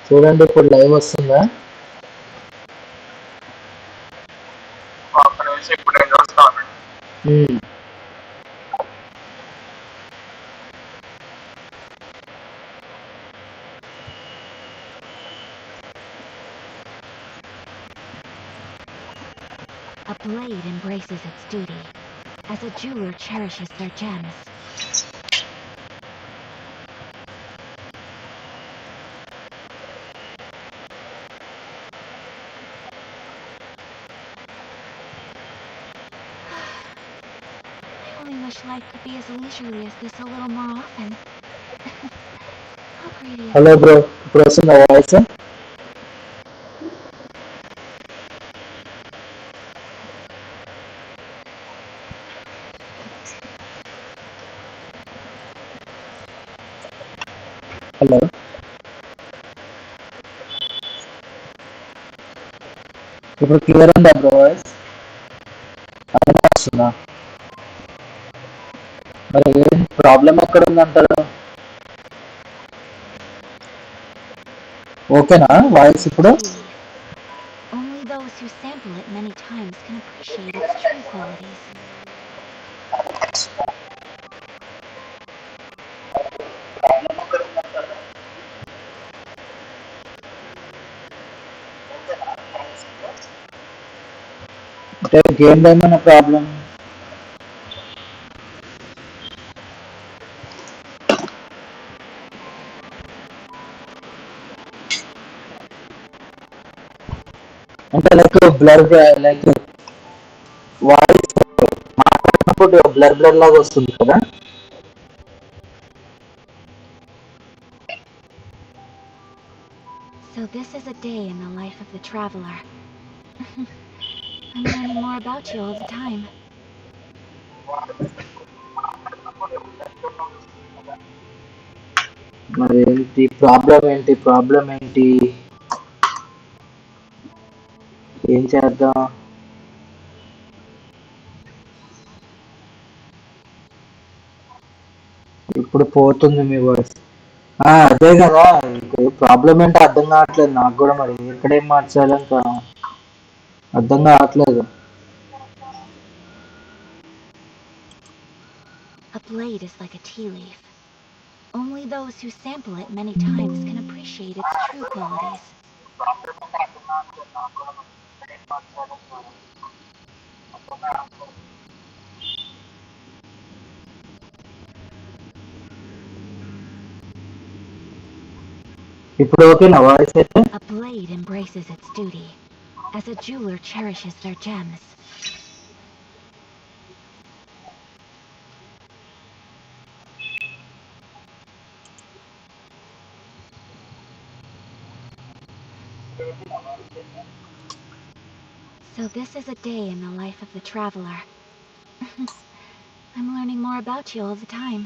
చూడండి ఇప్పుడు లైవ్ వస్తుందా? ఒక్క నిమిషం ఇప్పుడు నేను చూస్తాను. ఉమ్. A blade embraces its duty, as a jeweler cherishes their gems. I only wish life could be as leisurely as this a little more often. How greedy of hello me. Bro, ఇప్పుడు వస్తుందా voice? Hello, ఇప్పుడు clear ఉందా bro voice? అర్థం వస్తుందా? మరి ఏం problem ఎక్కడ ఉందంటారు? ఓకేనా A blade voice is like ఇప్పుడు? a tea leaf. Only those who sample it many times can appreciate its true qualities. అంటే గేమ్ ఏమైనా ప్రాబ్లం? అంటే లైక్ బ్లర్, లైక్ వాయిస్ మాట్లాడినప్పుడు బ్లర్ బ్లర్ లాగా వస్తుంది కదా? So this is a day in the life of the traveler. I'm learning more about you all the time. మరి ఏంటి problem, ఏంటి ప్రాబ్లం ఏంటి, ఏం చేద్దాం? ఇప్పుడు పోతుంది మీ వాయిస్. అదే కదా, ప్రాబ్లం ఏంటో అర్థం కావట్లేదు నాకు కూడా. మరి ఎక్కడేం మార్చాలి ఇంకా అర్థం కావట్లేదు. A blade is like a tea leaf. Only those who sample it many times can appreciate its true qualities. ఇప్పుడు ఓకేనా వాయిస్ అయితే? A blade embraces its duty, as a jeweler cherishes their gems. So this is a day in the life of the traveler. I'm learning more about you all the time.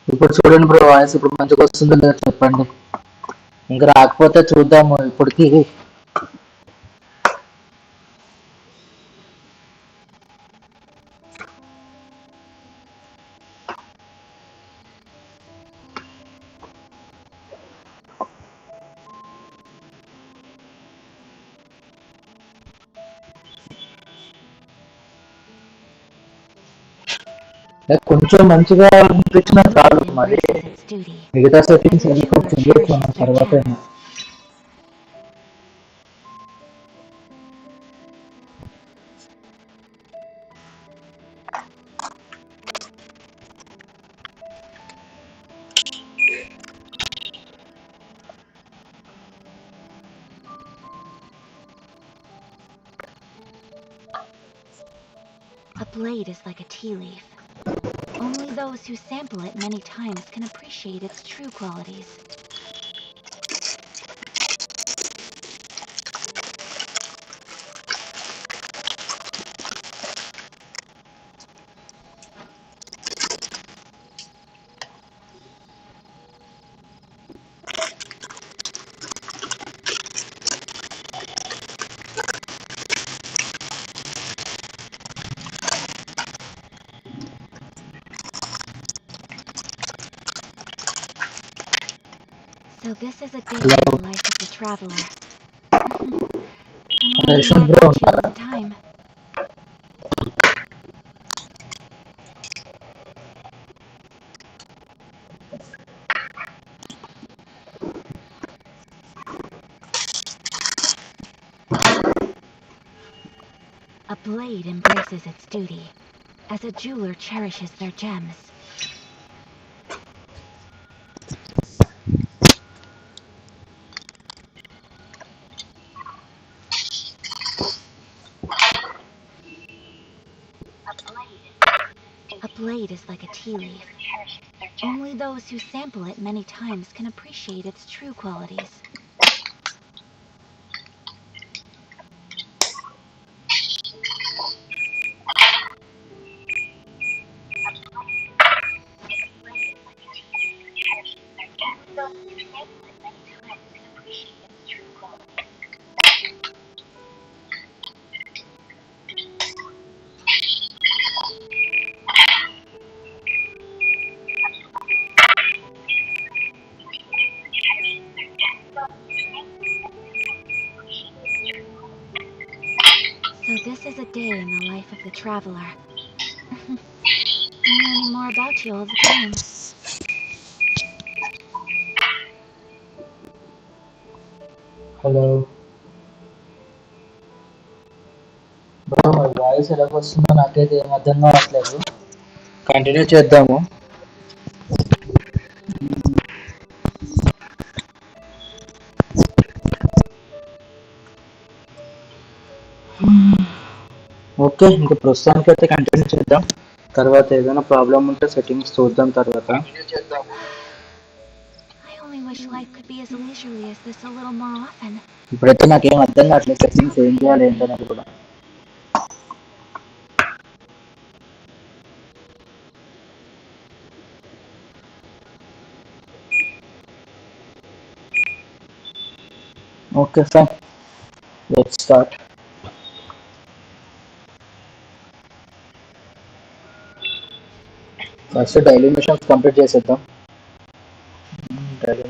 ఇప్పుడు చూడండి bro, voice ఇప్పుడు మంచిగా వస్తుందో లేదో చెప్పండి. ఇంకా రాకపోతే చూద్దాము ఇప్పటికి. కొంచెం మంచిగా అనిపించిన A చాలు, blade మరి embraces its duty, మిగతా as సెట్టింగ్స్ a ఎందుకు jeweler చేయొచ్చు cherishes మన their తర్వాత. gems. A blade is like a tea leaf. Only those who sample it many times can appreciate its true qualities. So this is a day Hello. in the life of the traveler. I'm learning Yashwant more bro about you all ఉన్నారా? the time. A blade embraces its duty, as a jeweler cherishes their gems. A blade is like a tea leaf. Only those who sample it many times can appreciate its true qualities. So this is a day in the life of the traveler. I'm learning more about you all the time. Hello bro, me voice ఎలా వస్తుందో నాకైతే ఏం అర్థం కావట్లేదు. Continue చేద్దాము. Okay, ఇంకా ప్రస్తుతానికి అయితే కంటిన్యూ చేద్దాం. తర్వాత ఏదైనా ప్రాబ్లం ఉంటే సెట్టింగ్స్ చూద్దాం తర్వాత. I only wish life could be as leisurely as this a little more often. ఇప్పుడైతే నాకేం అర్థం కావట్లేదు సెట్టింగ్స్ ఏం చేయాలి ఏంటనేది కూడా. Okay fine, let's start. First daily machines complete చేసేద్దాం. డైలీ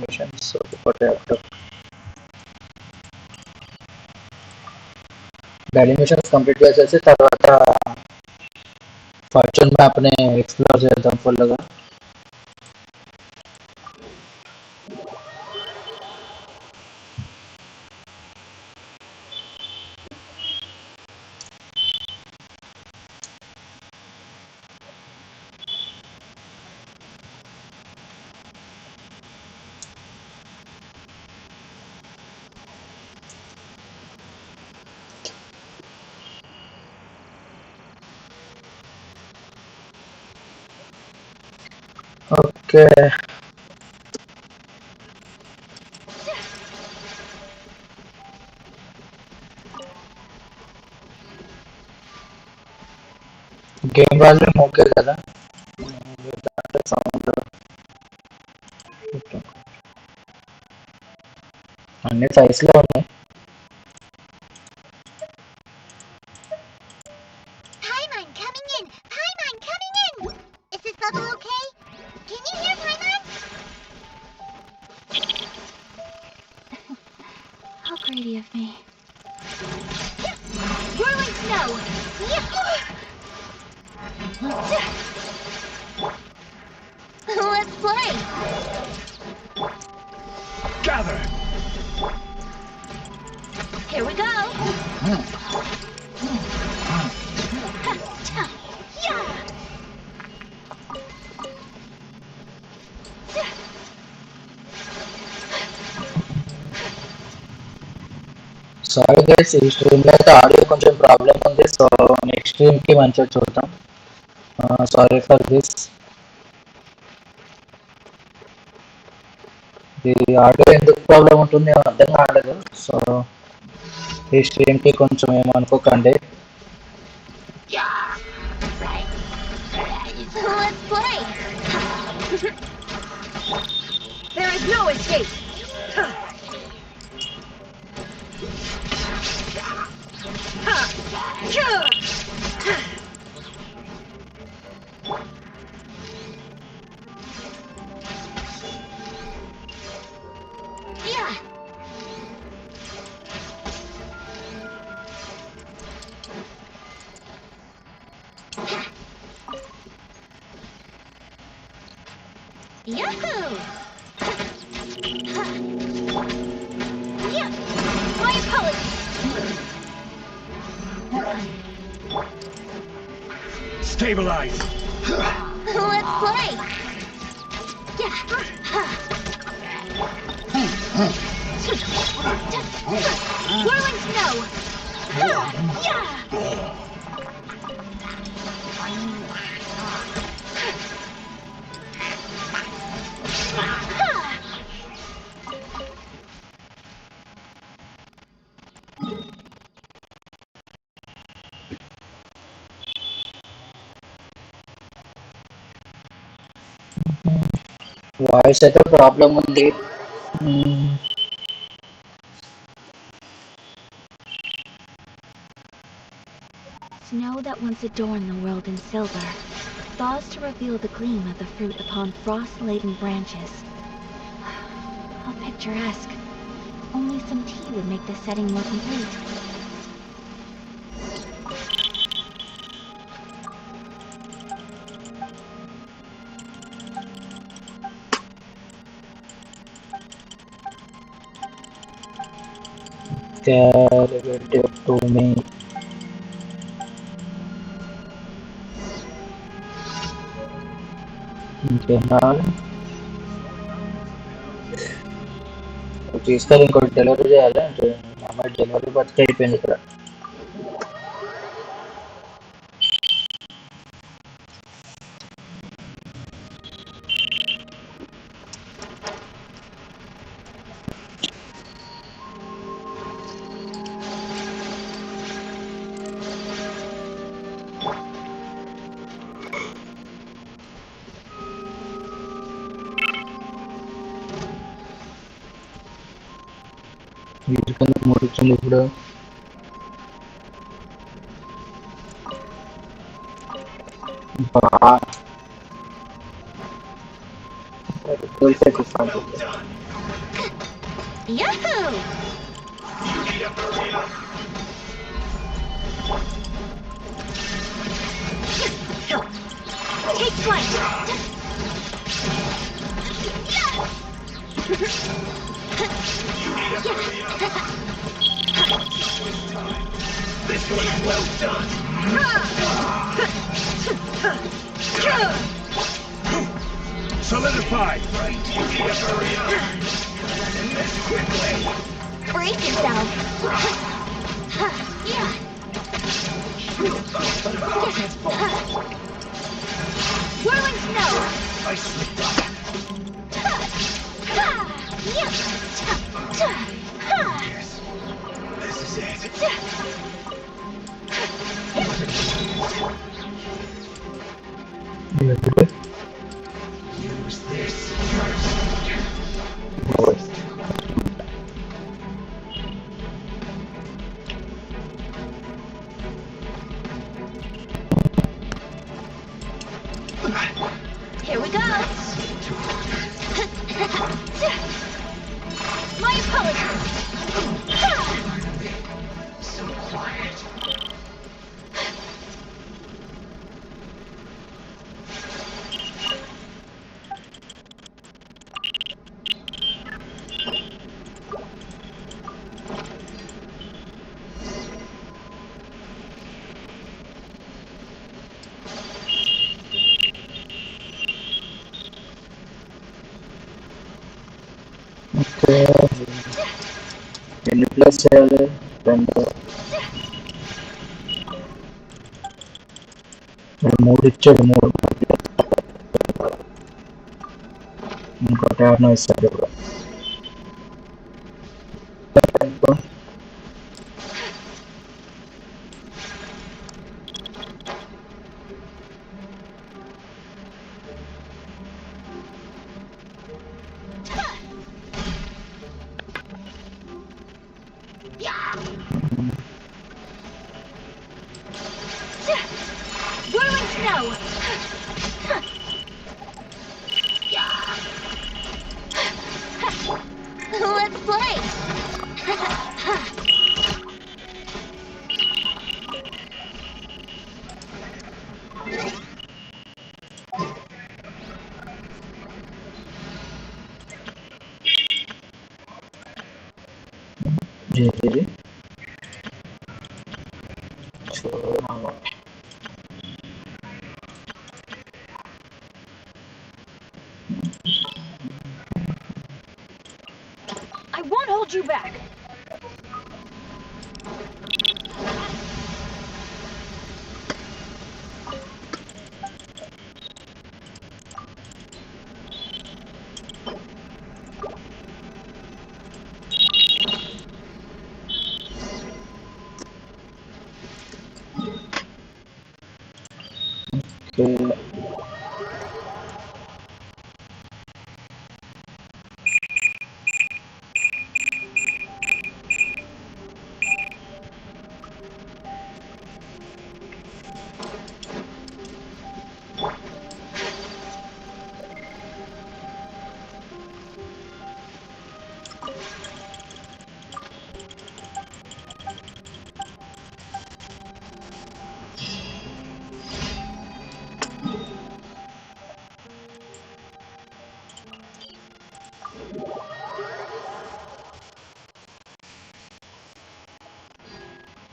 మిషన్స్ కంప్లీట్ చేసేసి తర్వాత ఫార్చ్యూన్ మ్యాప్ని ఎక్స్ప్లోర్ చేద్దాం ఫుల్గా. ఓకే, గేమ్ వాల్యూమ్ ఓకే కదా? సౌండ్ అన్ని సైజ్లో ఉన్నాయి. Paimon coming in! Paimon coming in! Is this level okay? Can you hear Paimon? How greedy of me. Whirling snow! Let's play! Gather! Here we go! Sorry guys, ఈ స్ట్రీమ్లో అయితే audio కొంచెం problem ఉంది. So next స్ట్రీమ్కి మంచిగా చూద్దాం. Sorry for this. ఇది audio ఎందుకు problem ఉంటుంది అర్థం కాలేదు. సో ఈ స్ట్రీమ్కి కొంచెం ఏమనుకోకండి. Let's play! There is no escape! Yahoo! Yeah! My apologies! Stabilize! Let's play! Yeah! Whirling snow! Yeah! Voice అయితే ప్రాబ్లం ఉంది. Snow that once adorned the world in silver thaws to reveal the gleam of the fruit upon frost-laden branches. How picturesque. Only some tea would make the setting more complete. To me. ఇంకేం కావాలి తీసుకొని ఇంకోటి delivery చేయాలి అంటే అమ్మాయి delivery బతికి అయిపోయింది ఇక్కడ. వీటికన్నా మూడు వచ్చింది ఇప్పుడు. Yahoo! Take flight! This was well done! Solidify! Brace yourself! Yeah! Whirling snow! I slipped up. Yeah! Yes. This is it. Use this first. Here we go! My apologies! So quiet. ఎన్ని plus చేయాలి? 2 3 ఇచ్చాడు. 3 ఇంకోటి ఎవరినో ఇస్తాడు ఇప్పుడు. Whirling snow! ఏంటిది చూడమా. I won't hold you back. Okay.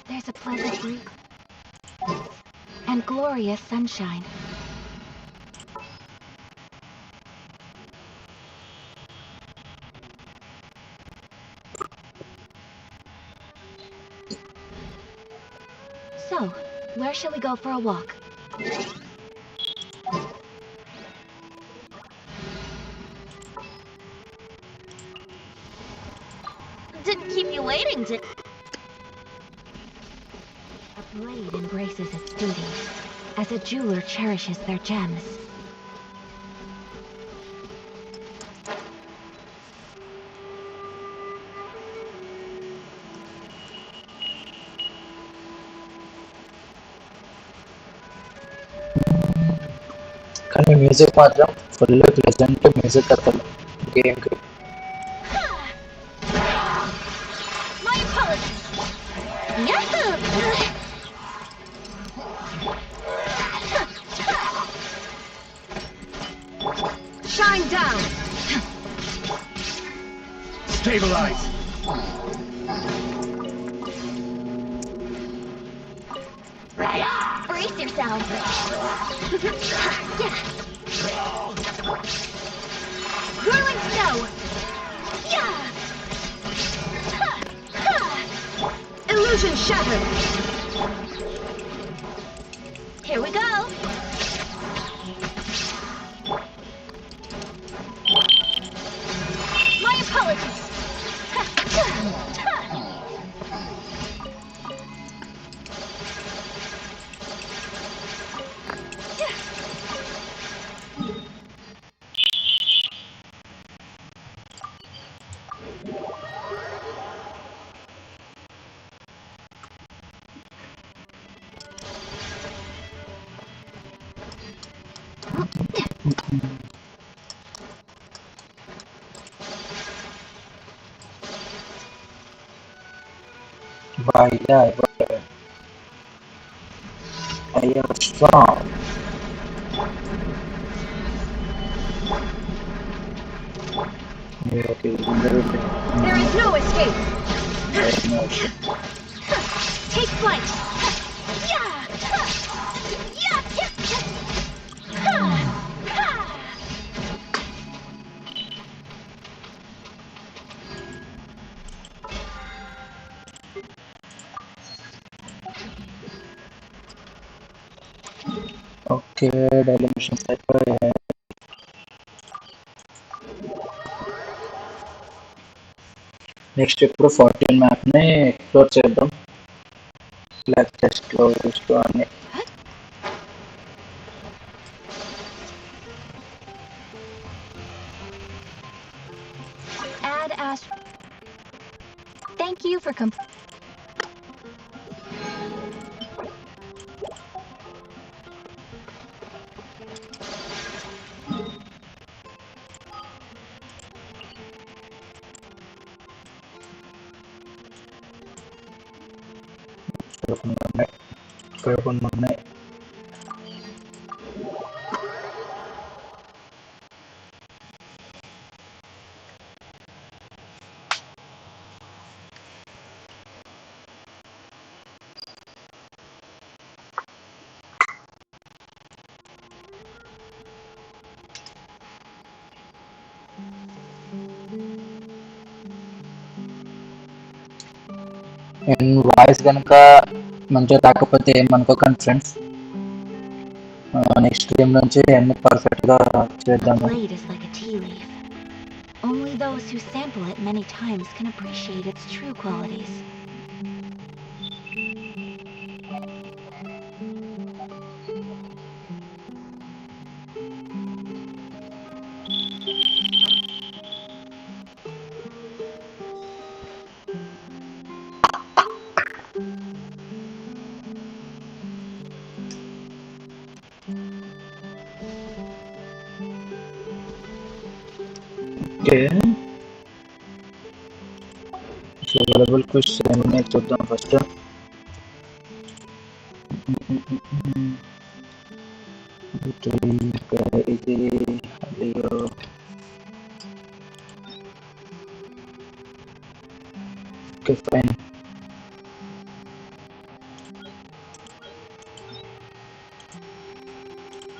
There's a pleasant breeze and glorious sunshine. So, where shall we go for a walk? Didn't keep you waiting, did... A blade embraces its duty, as a jeweler cherishes their gems. కానీ music మాత్రం full pleasant music అసలు గేమ్కి. My apologies! Yahoo! Shine down! Stabilize. Brace yourself! Yeah! Whirling snow! Yeah! Illusion shattered! Here we go! My apologies! బాగా అయ్యా strong. Okay There is no escape! Take flight! Yeah! Yeah! Okay daily machines అయిపోయాయి. Next ఇప్పుడు 14 మ్యాప్ని explore చేద్దాం. Black టెస్ట్లో చూస్తూ అన్ని. Add as... Thank you for కొన్ని ఉన్నాయి. అండ్ వాయిస్ కనుక మంచిగా రాకపోతే ఏమనుకోకండి ఫ్రెండ్స్. నెక్స్ట్ గేమ్ నుంచి అన్ని పర్ఫెక్ట్గా A చేద్దాము. blade is like a tea leaf. Only those who sample it many times can appreciate its true qualities. Okay, so available questions ఏమన్నా చూద్దాం ఫస్ట్. ఇది అయ్యో, ఓకే ఫైన్.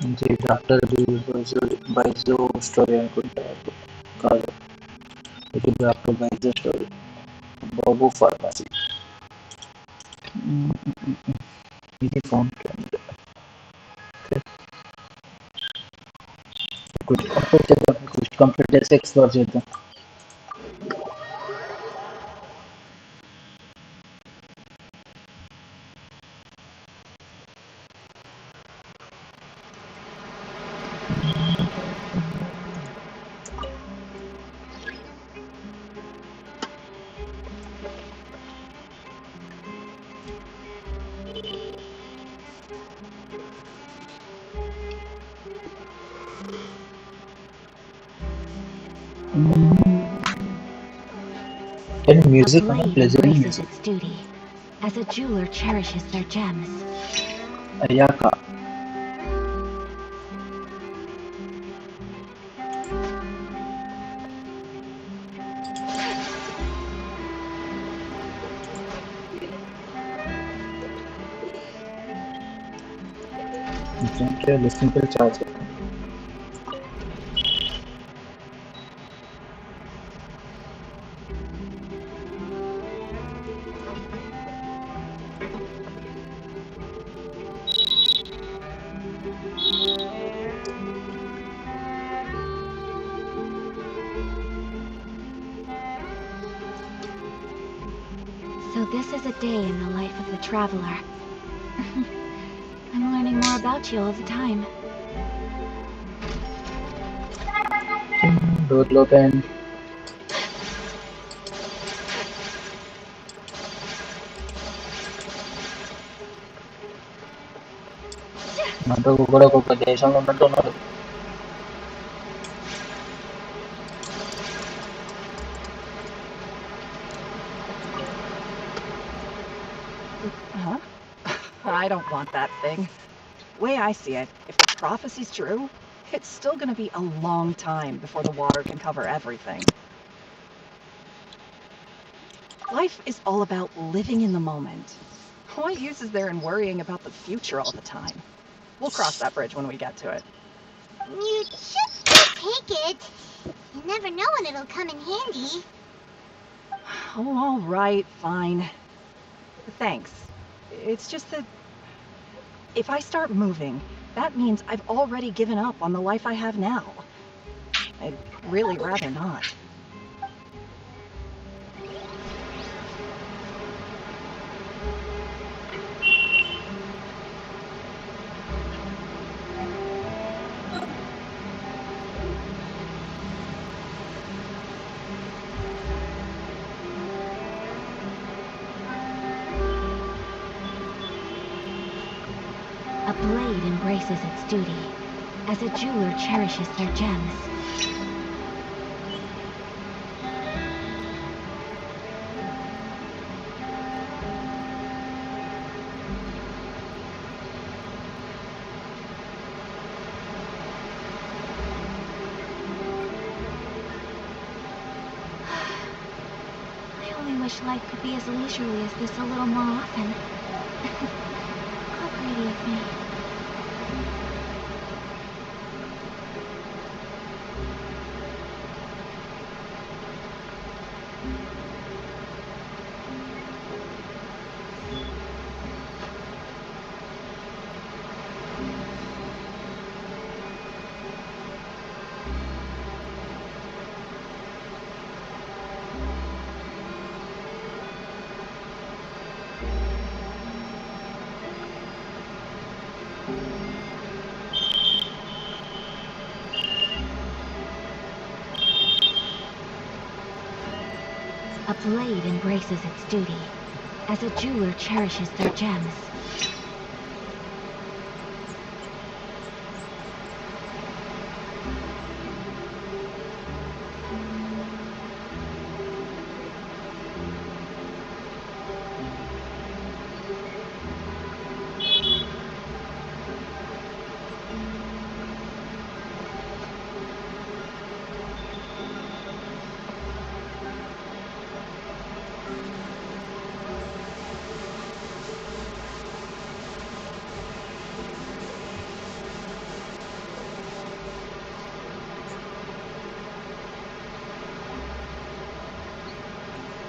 ఇది డాక్టర్ బైజో స్టోరీ అనుకుంటారు, కాదు, ఇది డాక్టర్ బైజో స్టోరీ, బాబు ఫార్మసీ. ఇది ఫౌంటైన్. కంప్లీట్ చేద్దాం, కంప్లీట్ చేసి ఎక్స్ప్లోర్ చేద్దాం. And A music, blade pleasant embraces music. its duty, as a jeweler cherishes their gems. అయ్యాక simple charge. So this is a day in the life of the traveler. I'm learning more about you all the time. Door open. నాతో కూడా ఒక్కొక్క దేశంలో ఉన్నట్టు ఉన్నాడు. Huh? I don't want that thing. Way I see it, if the prophecy's true, it's still gonna be a long time before the water can cover everything. Life is all about living in the moment. What use is there in worrying about the future all the time? We'll cross that bridge when we get to it. You just take it. You never know when it'll come in handy. Oh, all right, fine. Thanks. It's just that if I start moving, that means I've already given up on the life I have now. I'd really rather not. A blade embraces its duty, as a jeweler cherishes their gems. I only wish life could be as leisurely as this a little more often. How greedy of me. A blade embraces its duty, as a jeweler cherishes their gems.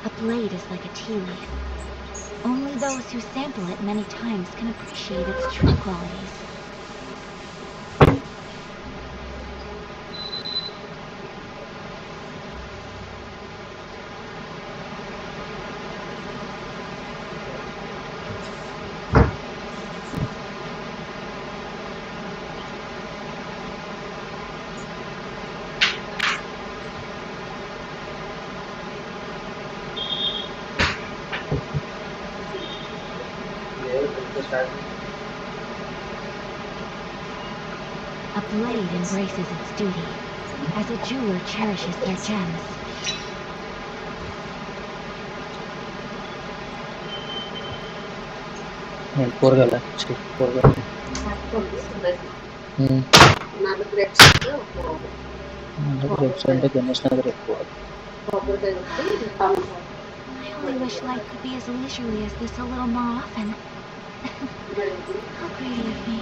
A blade is like a tea leaf. Only those who sample it many times can appreciate its true qualities. A blade embraces its duty, as a jeweler cherishes their gems. కూరగాయల కూరగాయలు grapes అంటే గణేష్ నగర్ ఎక్కువ. I only wish life could be as leisurely as this a little more often. How greedy of me.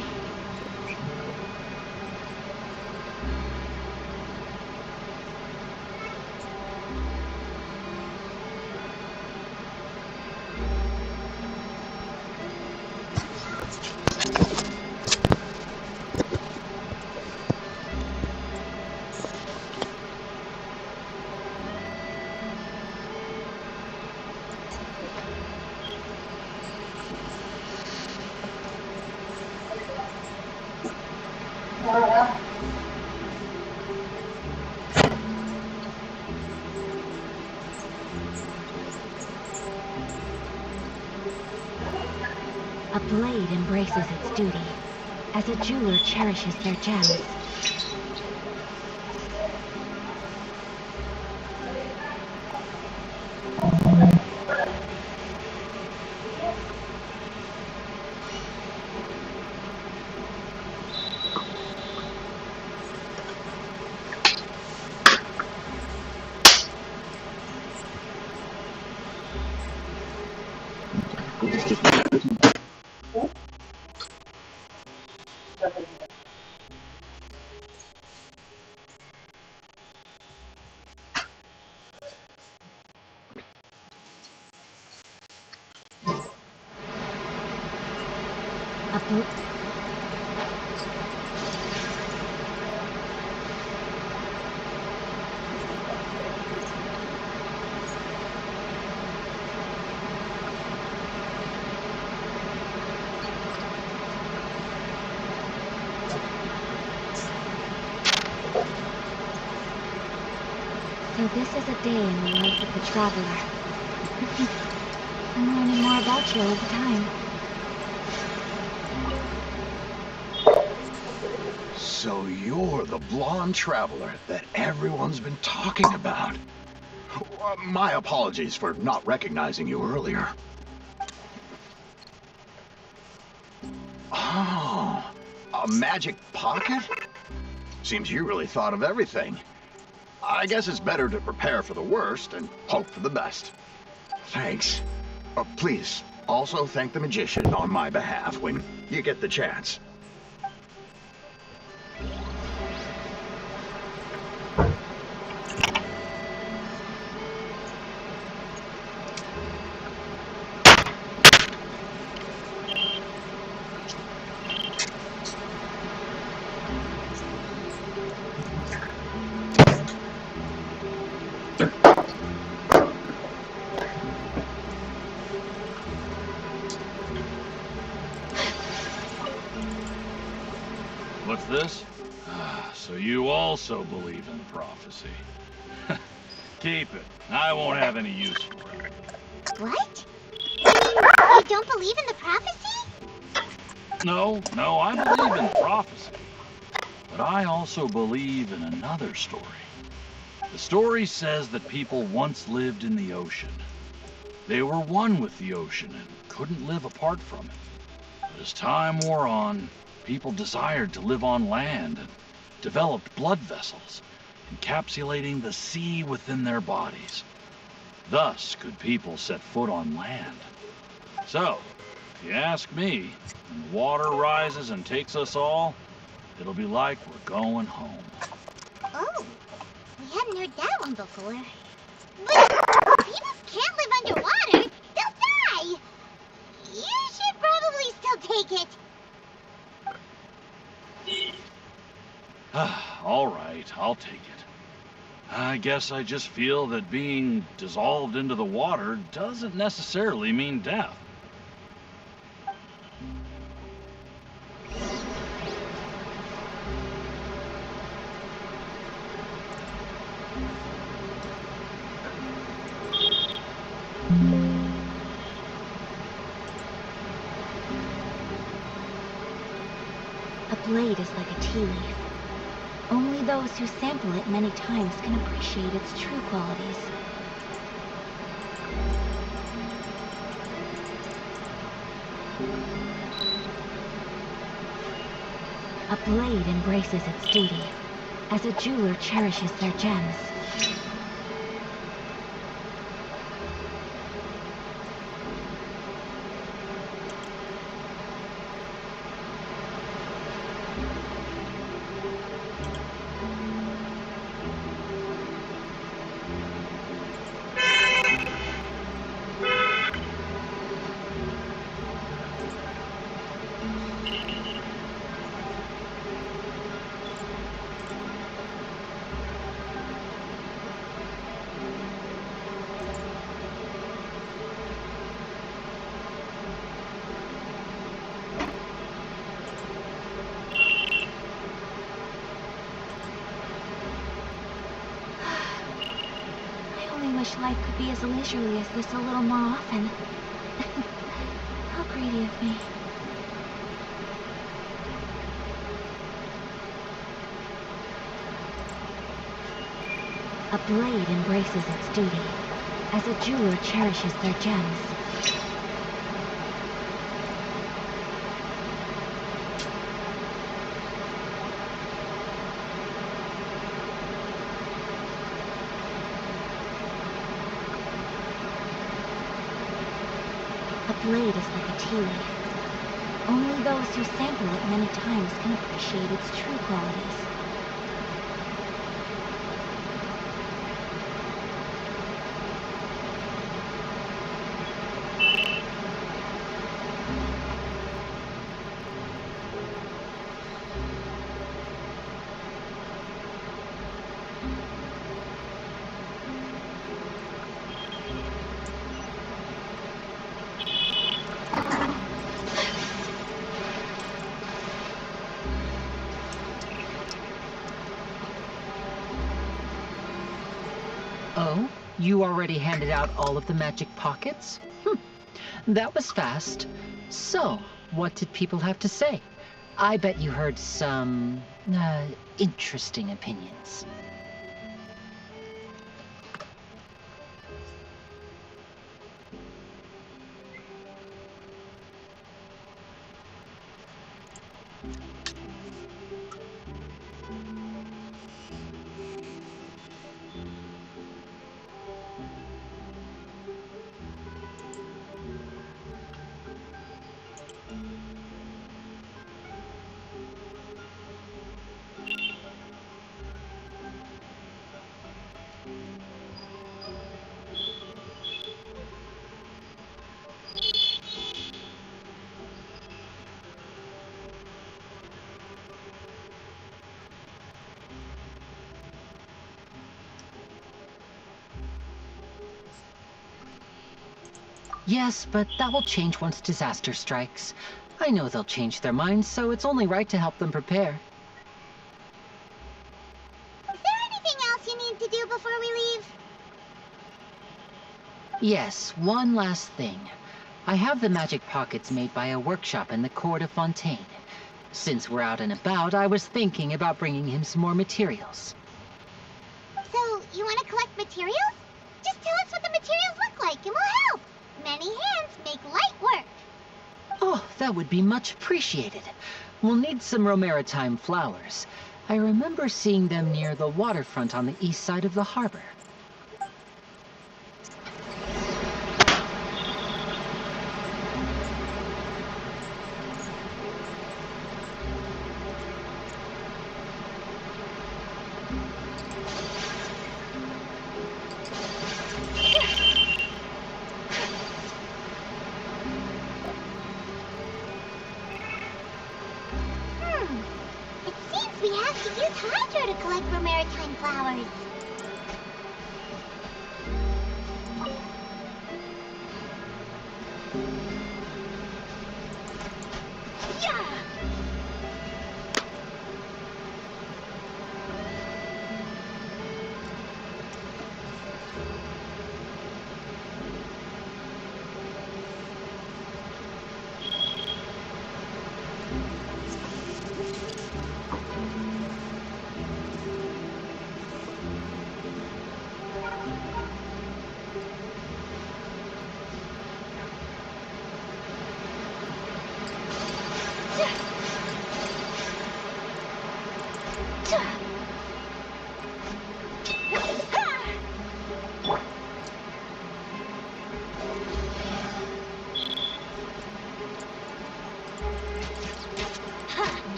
A blade embraces its duty, as a jeweler cherishes their gems. A bl- So this is a day in the life of the traveler. I'm learning more about you all the time. So you're the blonde traveler that everyone's been talking about. My apologies for not recognizing you earlier. Oh, a magic pocket? Seems you really thought of everything. I guess it's better to prepare for the worst and hope for the best. Thanks. Please, also thank the magician on my behalf when you get the chance. What's this? Ah, so you also believe in prophecy. Keep it. I won't have any use for it. What? You don't believe in the prophecy? No, I believe in prophecy. But I also believe in another story. The story says that people once lived in the ocean. They were one with the ocean and couldn't live apart from it. But as time wore on, people desired to live on land and developed blood vessels, encapsulating the sea within their bodies. Thus could people set foot on land. So, if you ask me, when the water rises and takes us all, it'll be like we're going home. Oh, we hadn't heard that one before. But people can't live underwater. They'll die. You should probably still take it. All right, I'll take it. I guess I just feel that being dissolved into the water doesn't necessarily mean death. A blade is like a tea leaf. Only those who sample it many times can appreciate its true qualities. A blade embraces its duty, as a jeweler cherishes their gems. I wish life could be as leisurely as this a little more often. How greedy of me. A blade embraces its duty, as a jeweler cherishes their gems. A blade is like a tea leaf. Only those who sample it many times can appreciate its true qualities. Oh, you already handed out all of the magic pockets? That was fast. So, what did people have to say? I bet you heard some, interesting opinions. Yes, but that will change once disaster strikes. I know they'll change their minds, so it's only right to help them prepare. Is there anything else you need to do before we leave? Yes, one last thing. I have the magic pockets made by a workshop in the court of Fontaine. Since we're out and about, I was thinking about bringing him some more materials. So, you want to collect materials? Just tell us what the materials look like and we'll help. Many hands make light work. Oh, that would be much appreciated. We'll need some Romaritime flowers. I remember seeing them near the waterfront on the east side of the harbor. It seems we have to use Hydra to collect Romaritime flowers. Yeah!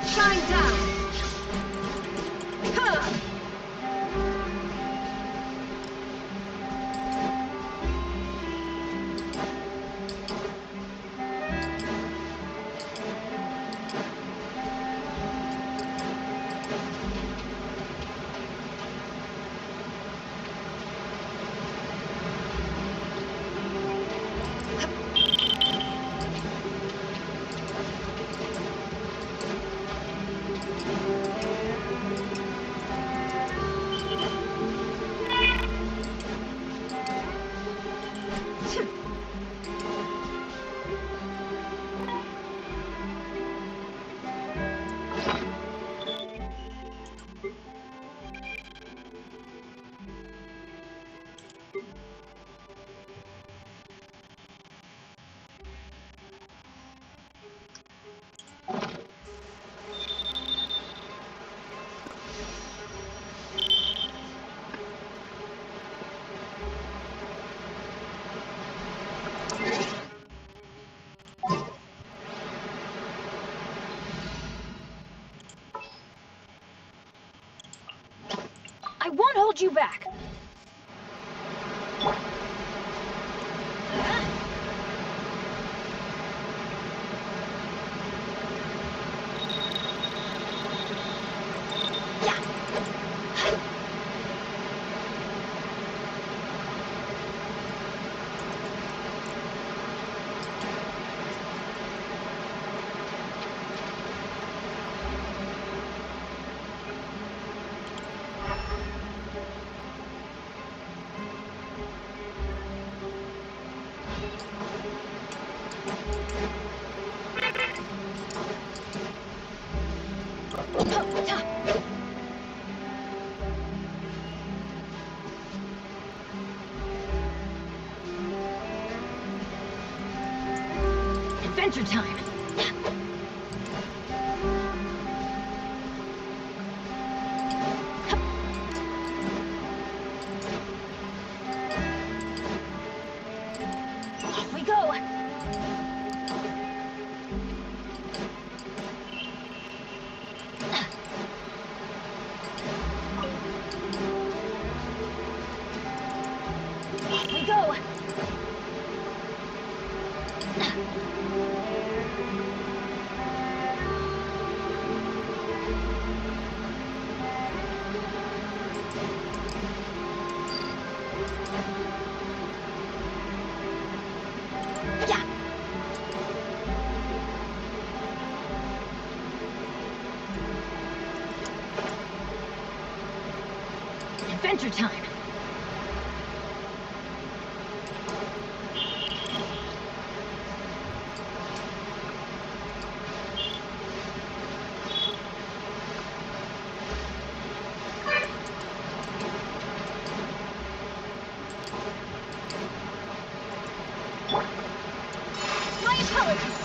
Shine down! I won't hold you back! Adventure time! Off we go! Off we go! adventure time. My apologies.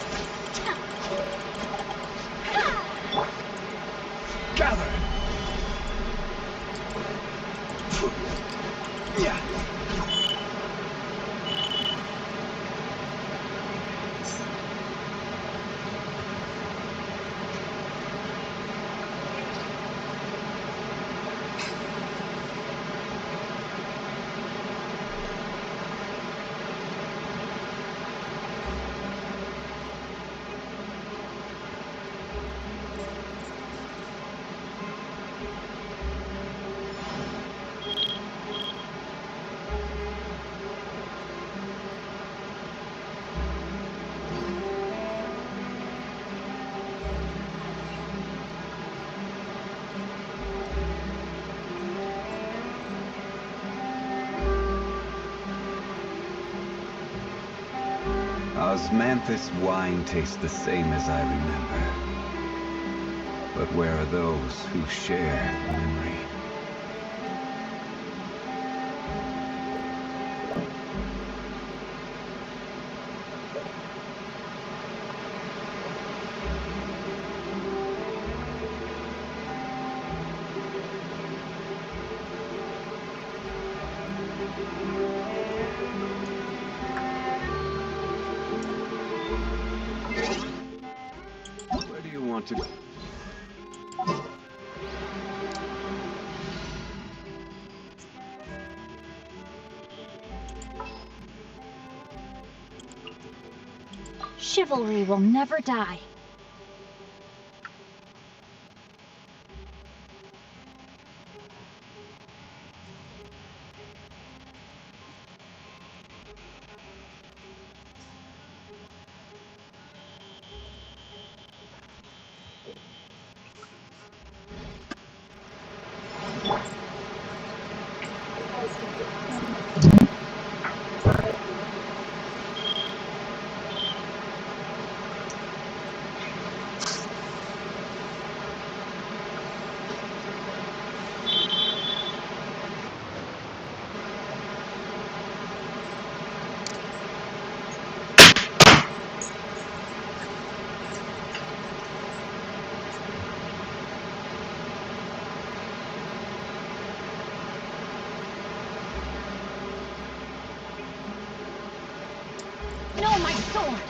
Gather! Yeah. Osmanthus wine tastes the same as I remember. But where are those who share the memory? Where do you want to go? Chivalry will never die. No, my sword!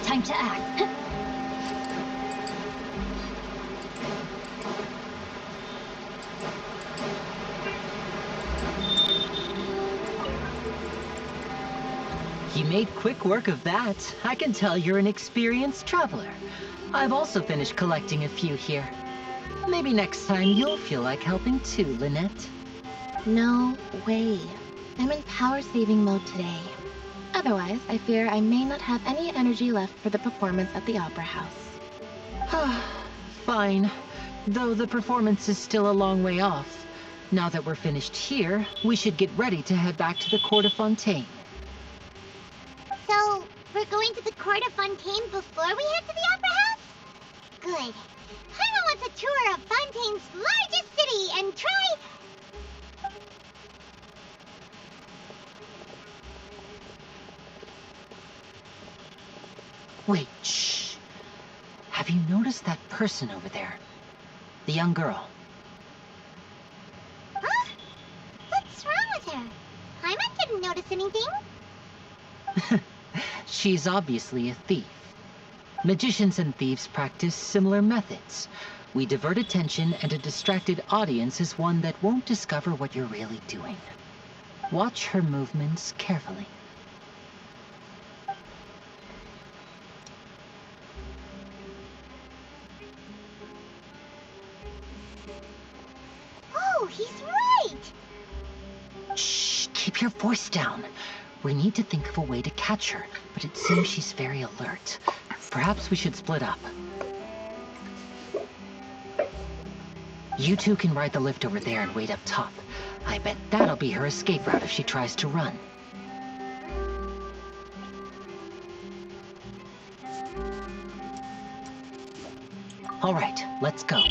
Time to act. You made quick work of that. I can tell you're an experienced traveler. I've also finished collecting a few here. Maybe next time you'll feel like helping too, Lynette. No way. I'm in power-saving mode today. Otherwise, I fear I may not have any energy left for the performance at the Opera House. Fine. Though the performance is still a long way off. Now that we're finished here, we should get ready to head back to the court of Fontaine. So, we're going to the court of Fontaine before we head to the Opera House? Good. Paimon wants a tour of Fontaine's largest city and try... Wait, shh. Have you noticed that person over there? The young girl. Huh? What's wrong with her? Paimon didn't notice anything. She's obviously a thief. Magicians and thieves practice similar methods. We divert attention, and a distracted audience is one that won't discover what you're really doing. Watch her movements carefully. Oh, he's right! Shh, keep your voice down. We need to think of a way to catch her, but it seems she's very alert. Perhaps we should split up. You two can ride the lift over there and wait up top. I bet that'll be her escape route if she tries to run. All right, let's go.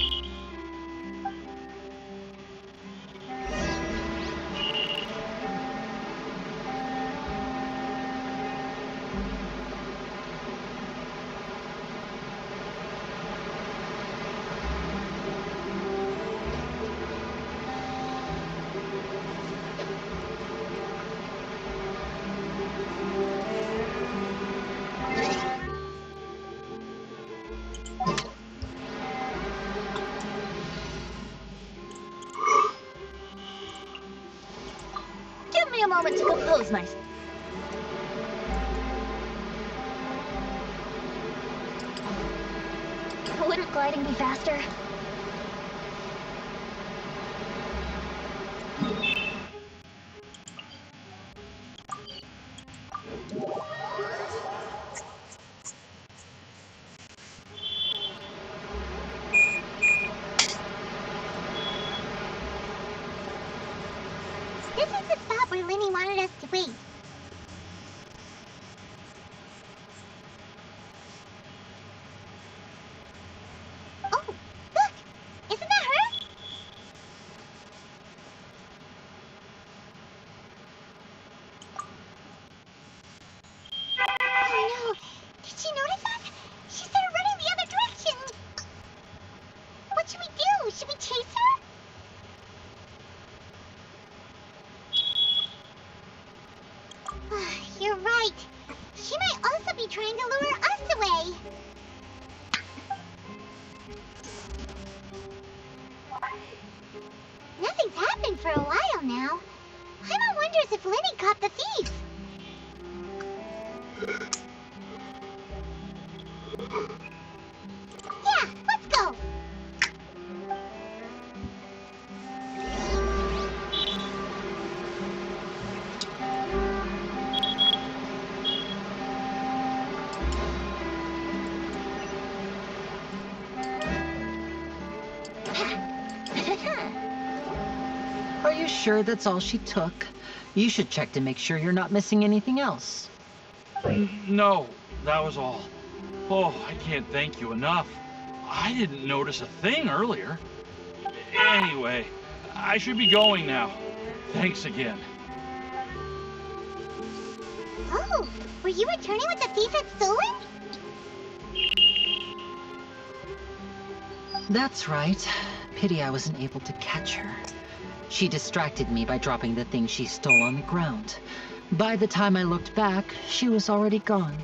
Give me a moment to compose myself. Wouldn't gliding be faster? This is the spot where Lenny wanted us to wait. Oh, look! Isn't that her? Oh no! Did she notice us? She started running the other direction! What should we do? Should we chase her? You're right. She might also be trying to lure us away. Nothing's happened for a while now. Paimon wonders if Lenny caught the thief. Yeah, let's go. Are you sure that's all she took? You should check to make sure you're not missing anything else. No, that was all. Oh, I can't thank you enough. I didn't notice a thing earlier. Anyway, I should be going now. Thanks again. Oh, were you returning what the thief had stolen? That's right. Pity I wasn't able to catch her. She distracted me by dropping the thing she stole on the ground. By the time I looked back, she was already gone.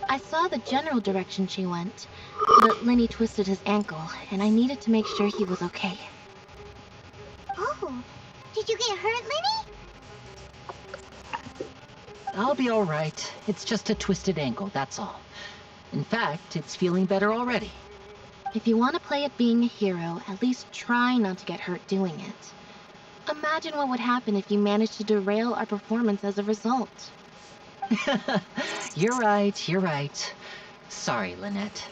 I saw the general direction she went, but Lenny twisted his ankle, and I needed to make sure he was okay. Oh, did you get hurt, Lenny? I'll be all right. It's just a twisted ankle, that's all. In fact, it's feeling better already. If you want to play at being a hero, at least try not to get hurt doing it. Imagine what would happen if you managed to derail our performance as a result. You're right. Sorry, Lynette.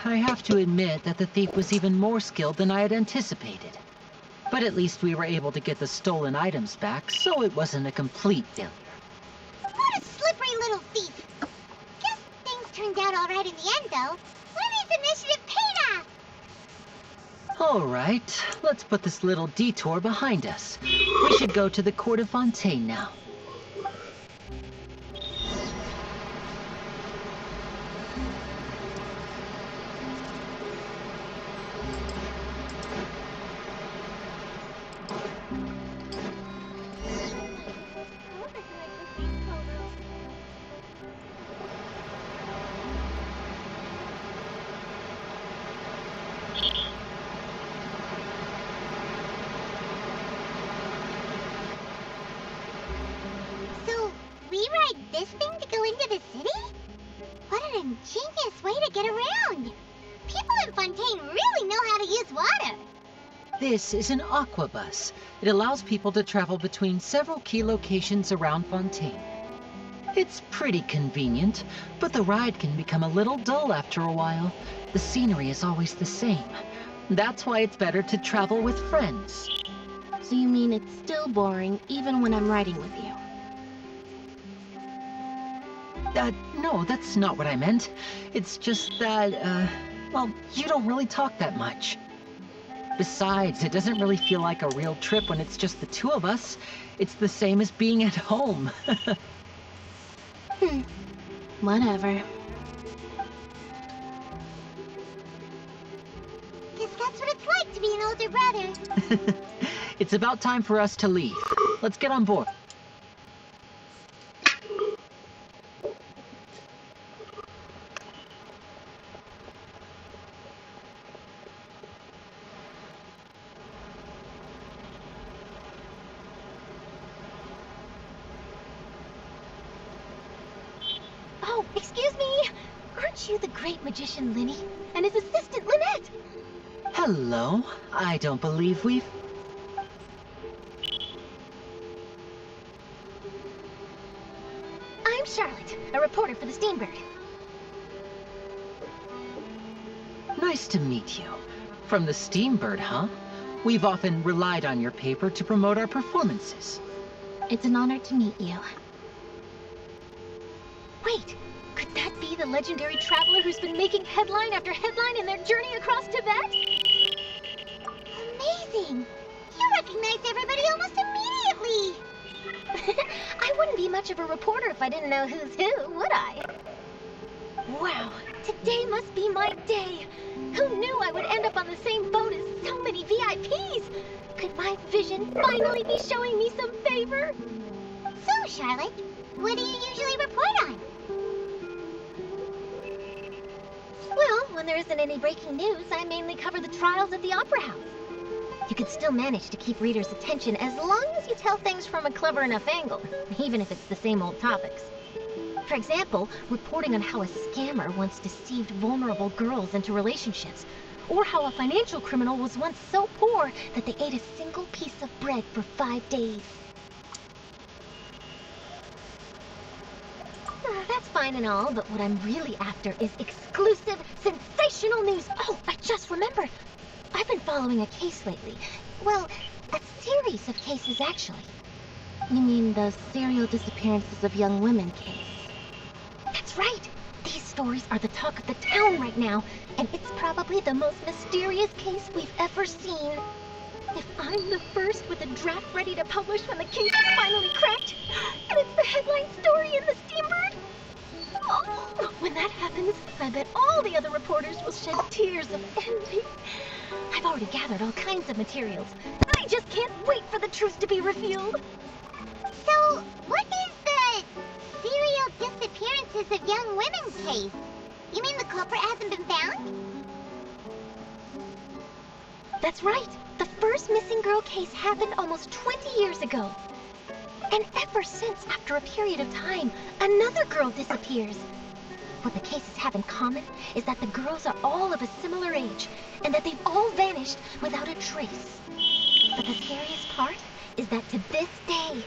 I have to admit that the thief was even more skilled than I had anticipated. But at least we were able to get the stolen items back, so it wasn't a complete failure. What a slippery little thief! Guess things turned out all right in the end, though. Lenny's initiative paid off! All right, let's put this little detour behind us. We should go to the court of Fontaine now. this thing to go into the city? What an ingenious way to get around! People in Fontaine really know how to use water! This is an aqua bus. It allows people to travel between several key locations around Fontaine. It's pretty convenient, but the ride can become a little dull after a while. The scenery is always the same. That's why it's better to travel with friends. So you mean it's still boring even when I'm riding with you? No, that's not what I meant. It's just that, well, you don't really talk that much. Besides, it doesn't really feel like a real trip when it's just the two of us. It's the same as being at home. Whatever. Guess that's what it's like to be an older brother. It's about time for us to leave. Let's get on board. Oh, excuse me! Aren't you the great magician Linny and his assistant Lynette? Hello. I don't believe we've... I'm Charlotte, a reporter for the Steambird. Nice to meet you. From the Steambird, huh? We've often relied on your paper to promote our performances. It's an honor to meet you. Wait, could that be the legendary traveler who's been making headline after headline in their journey across Tibet? Amazing! You recognize everybody almost immediately! I wouldn't be much of a reporter if I didn't know who's who, would I? Wow, today must be my day! Who knew I would end up on the same boat as so many VIPs? Could my vision finally be showing me some favor? So, Charlotte, what do you usually report on? Well, when there isn't any breaking news, I mainly cover the trials at the Opera House. You can still manage to keep readers' attention as long as you tell things from a clever enough angle, even if it's the same old topics. For example, reporting on how a scammer once deceived vulnerable girls into relationships, or how a financial criminal was once so poor that they ate a single piece of bread for 5 days. That's fine and all, but what I'm really after is exclusive, sensational news. Oh, I just remembered. I've been following a case lately. Well, a series of cases, actually. You mean the serial disappearances of young women case? That's right. These stories are the talk of the town right now, and it's probably the most mysterious case we've ever seen. If I'm the first with a draft ready to publish when the case is finally cracked, and it's the headline story in the Steambird, oh, when that happens, I bet all the other reporters will shed tears of envy. I've already gathered all kinds of materials. I just can't wait for the truth to be revealed. So, what is the serial disappearances of young women case? You mean the culprit hasn't been found? That's right. The first missing girl case happened almost 20 years ago. And ever since, after a period of time, another girl disappears. What the cases have in common is that the girls are all of a similar age, and that they've all vanished without a trace. But the scariest part is that to this day,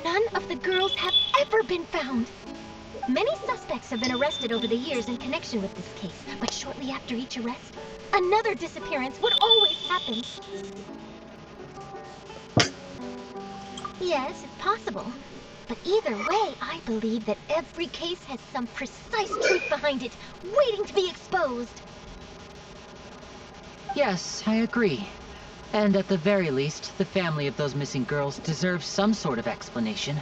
none of the girls have ever been found. Many suspects have been arrested over the years in connection with this case, but shortly after each arrest, another disappearance would always happen. Yes, it's possible. But either way, I believe that every case has some precise truth behind it, waiting to be exposed. Yes, I agree. And at the very least, the family of those missing girls deserves some sort of explanation.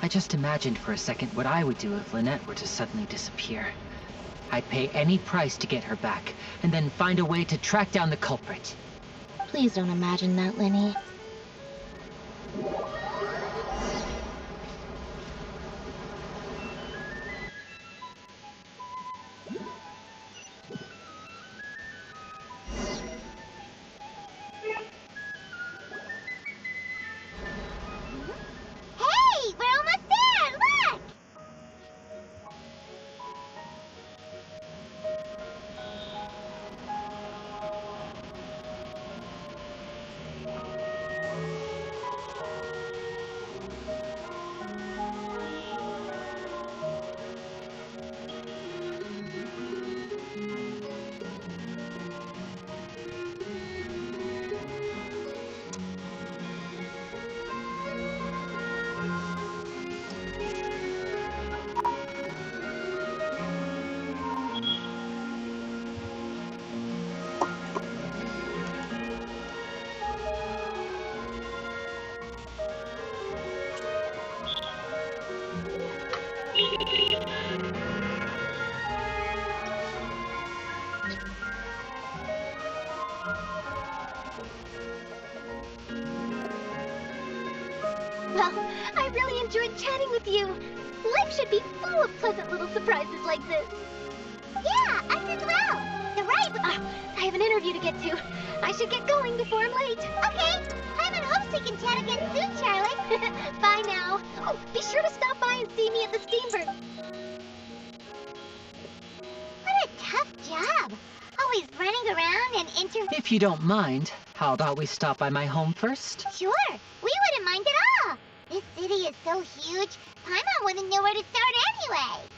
I just imagined for a second what I would do if Lynette were to suddenly disappear. I'd pay any price to get her back, and then find a way to track down the culprit. Please don't imagine that, Linny. Hey, we're almost Well, I really enjoyed chatting with you. Life should be full of pleasant little surprises like this. Yeah, us as well. The ride was... I have an interview to get to. I should get going before I'm late. Okay. Paimon hopes we can chat again soon, Charlotte. Bye now. Oh, be sure to stop by and see me at the Steamboat. What a tough job. Always running around and If you don't mind, how about we stop by my home first? Sure, we wouldn't mind at all. This city is so huge, Paimon wouldn't know where to start anyway.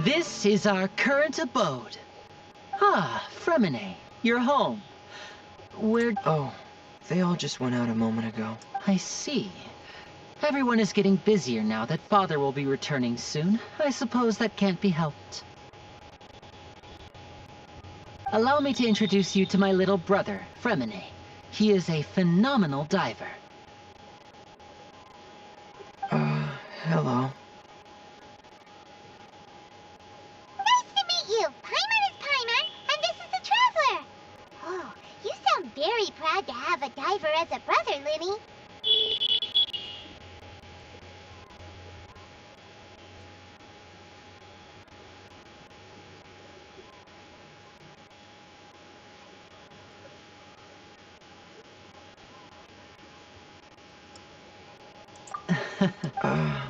This is our current abode. Ah, Fremine, you're home. Where... Oh, they all just went out a moment ago. I see. Everyone is getting busier now that Father will be returning soon. I suppose that can't be helped. Allow me to introduce you to my little brother, Fremine. He is a phenomenal diver. Hello. Nice to meet you. Paimon is Paimon, and this is the Traveler. Oh, you sound very proud to have a diver as a brother, Linny.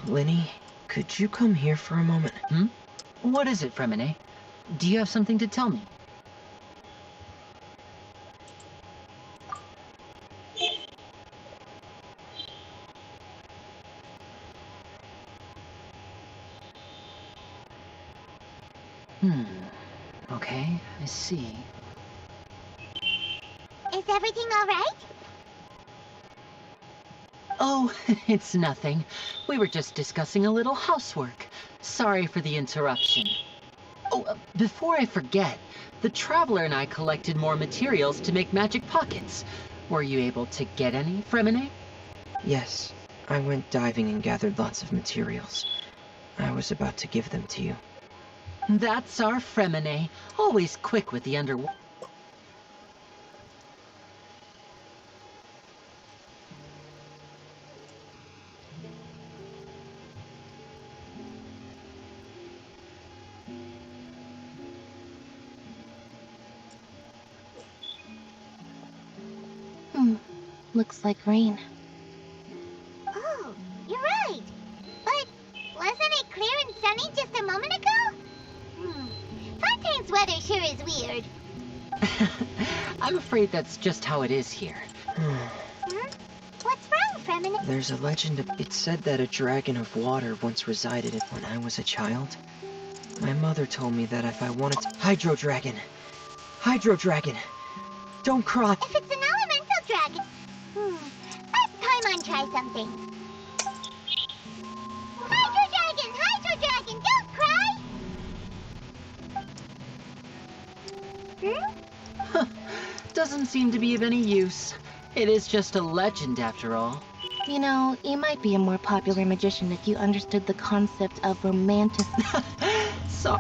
Linny, could you come here for a moment? What is it, Fremine? Do you have something to tell me? Okay, I see. Is everything all right? Oh, it's nothing. We were just discussing a little housework. Sorry for the interruption. Oh, before I forget, the Traveler and I collected more materials to make magic pockets. Were you able to get any, Fremine? Yes, I went diving and gathered lots of materials. I was about to give them to you. That's our Fremine, always quick with the underwater. Looks like rain. Oh, you're right. But wasn't it clear and sunny just a moment ago? Fontaine's weather sure is weird. I'm afraid that's just how it is here. What's wrong, Fremine? There's a legend. It said that a dragon of water once resided when I was a child. My mother told me that if I wanted to... Hydro Dragon! Hydro Dragon! Don't cry! If it's an elemental dragon... Let Paimon try something. Hydro Dragon! Hydro Dragon! Don't cry! Doesn't seem to be of any use. It is just a legend after all. You know, you might be a more popular magician if you understood the concept of romantic... So...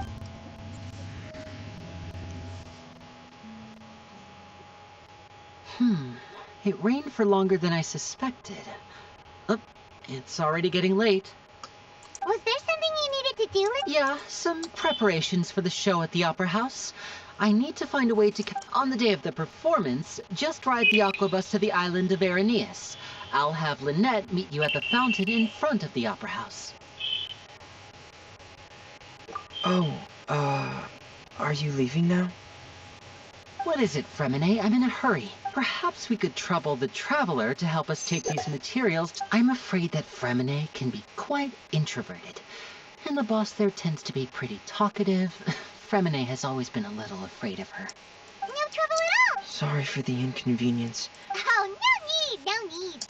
It rained for longer than I suspected. Oh, it's already getting late. do it? Yeah, some preparations for the show at the Opera House. I need to find a way to... On the day of the performance, just ride the aquabus to the island of Aeneas. I'll have Lynette meet you at the fountain in front of the Opera House. Oh, are you leaving now? What is it, Fremine? I'm in a hurry. Perhaps we could trouble the Traveler to help us take these materials. I'm afraid that Fremine can be quite introverted, and the boss there tends to be pretty talkative. Fremine has always been a little afraid of her. No trouble at all! Sorry for the inconvenience. Oh, no need, no need.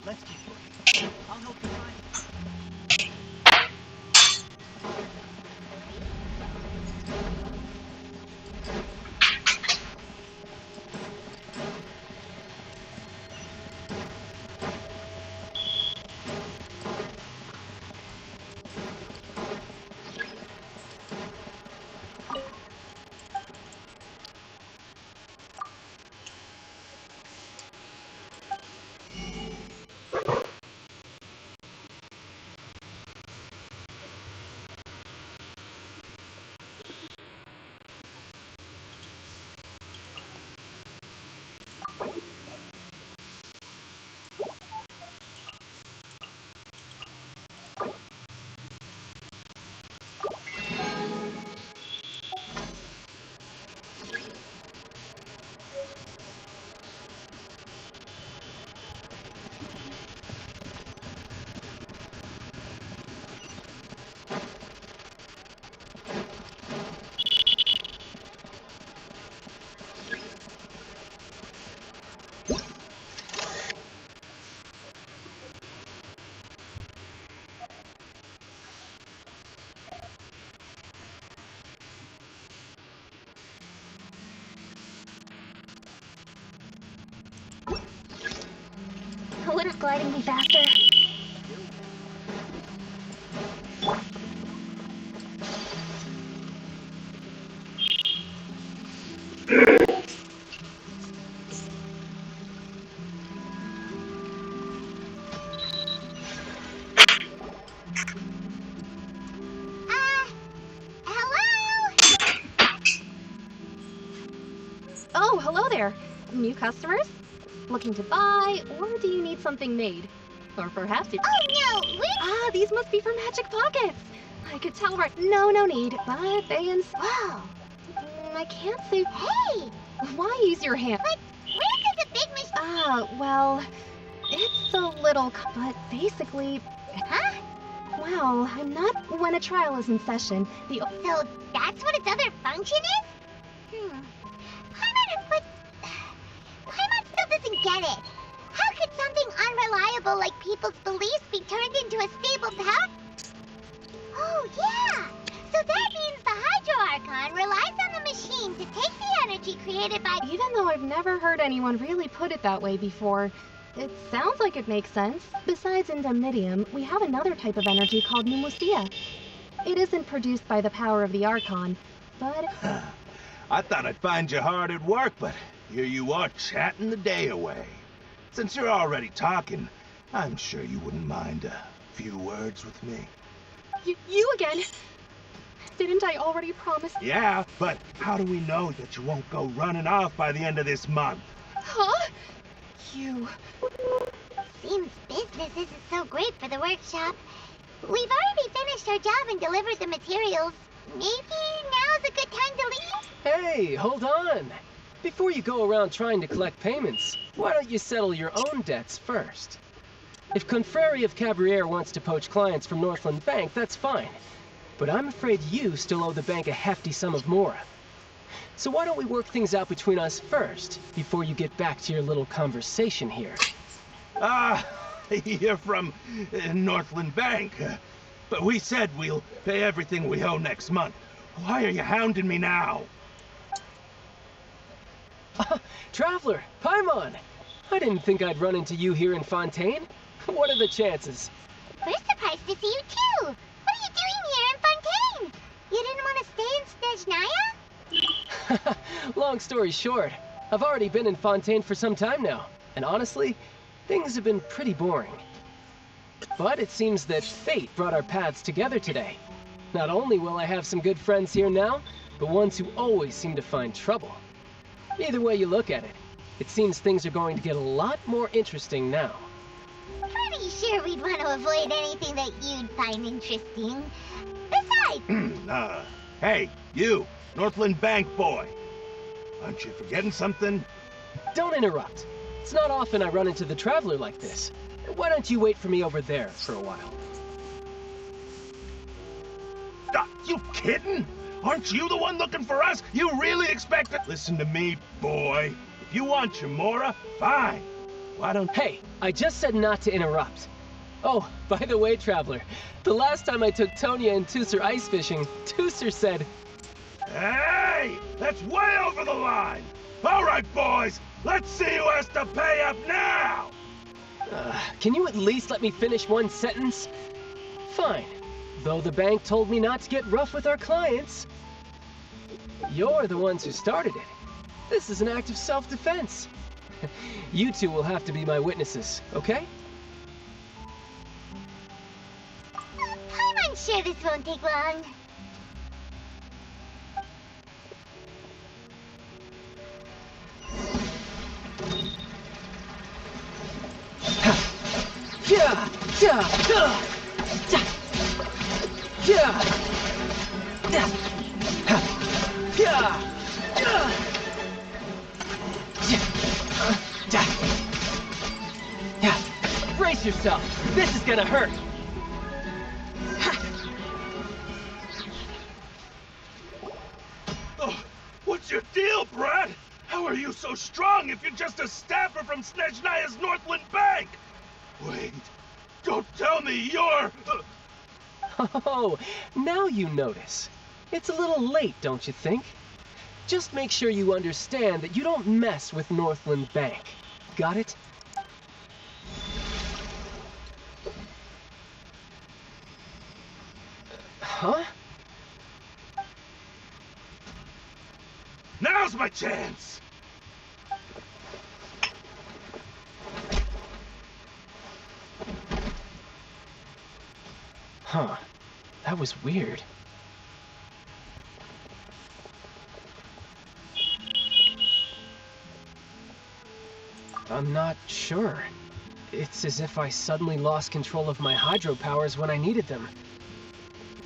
Let's keep looking. I'll help you find it. Wouldn't gliding be faster? Hello? Oh, hello there. New customers? Looking to buy, or do you need something made? Or perhaps you... Oh no, Ah, these must be for Magic Pockets! I could tell right... No need, but they Whoa. I can't say... Hey! Why use your hand? But where does a big machine... Ah, well... It's a little... But basically... Huh? Well, I'm not... When a trial is in session, the... So that's what its other function is? doesn't get it. How could something unreliable like people's beliefs be turned into a stable power? Oh, yeah! So that means the Hydro Archon relies on the machine to take the energy created by... Even though I've never heard anyone really put it that way before, it sounds like it makes sense. Besides indemnitium, we have another type of energy called pneumosia. It isn't produced by the power of the Archon, but... I thought I'd find you hard at work, but here you are chatting the day away. Since you're already talking, I'm sure you wouldn't mind a few words with me. You again? Didn't I already promise? Yeah, but how do we know that you won't go running off by the end of this month? Huh? You... Seems business isn't so great for the workshop. We've already finished our job and delivered the materials. Maybe now's a good time to leave? Hey, hold on. Before you go around trying to collect payments, why don't you settle your own debts first? If Confrere of Cabriere wants to poach clients from Northland Bank, that's fine. But I'm afraid you still owe the bank a hefty sum of mora. So why don't we work things out between us first, before you get back to your little conversation here? You're from Northland Bank. But we said we'll pay everything we owe next month. Why are you hounding me now? Traveler, Paimon! I didn't think I'd run into you here in Fontaine. What are the chances? We're surprised to see you too! What are you doing here in Fontaine? You didn't want to stay in Snezhnaya? Long story short, I've already been in Fontaine for some time now, and honestly, things have been pretty boring. But it seems that fate brought our paths together today. Not only will I have some good friends here now, but ones who always seem to find trouble. Either way you look at it, it seems things are going to get a lot more interesting now. Pretty sure we'd want to avoid anything that you'd find interesting. Besides... Hey, you, Northland Bank boy. Aren't you forgetting something? Don't interrupt. It's not often I run into the Traveler like this. Why don't you wait for me over there for a while? You kidding? Aren't you the one looking for us? You really expect it? Listen to me, boy. If you want your mora, fine. Why don't... Hey, I just said not to interrupt. Oh, by the way, Traveler, the last time I took Tonya and Tusser ice fishing, Tusser said... Hey! That's way over the line! All right, boys, let's see who has to pay up now! Can you at least let me finish one sentence? Fine. Though the bank told me not to get rough with our clients. You're the ones who started it. This is an act of self-defense. You two will have to be my witnesses, okay? I'm sure this won't take long. Brace yourself. This is gonna hurt. Oh, what's your deal, Brad? How are you so strong if you're just a staffer from Snezhnaya's Northland Bank? Wait, don't tell me you're... Oh, now you notice. It's a little late, don't you think? Just make sure you understand that you don't mess with Northland Bank. Got it? Huh? Now's my chance! Huh. That was weird. I'm not sure. It's as if I suddenly lost control of my hydro powers when I needed them.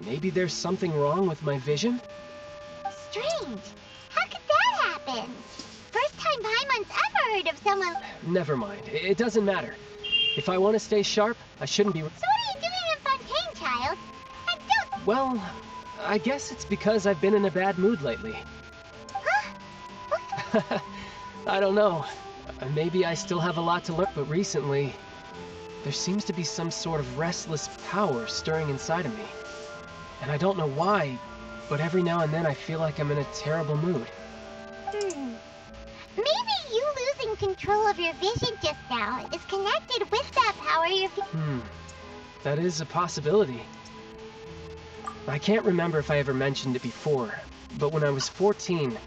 Maybe there's something wrong with my vision? Strange. How could that happen? First time Paimon's ever heard of someone... Never mind. It doesn't matter. If I want to stay sharp, I shouldn't be... So what are you doing in Fontaine, child? And don't... Well, I guess it's because I've been in a bad mood lately. Huh? I don't know. Maybe I still have a lot to learn, but recently, there seems to be some sort of restless power stirring inside of me. And I don't know why, but every now and then I feel like I'm in a terrible mood. Maybe you losing control of your vision just now is connected with that power you're That is a possibility. I can't remember if I ever mentioned it before, but when I was 14,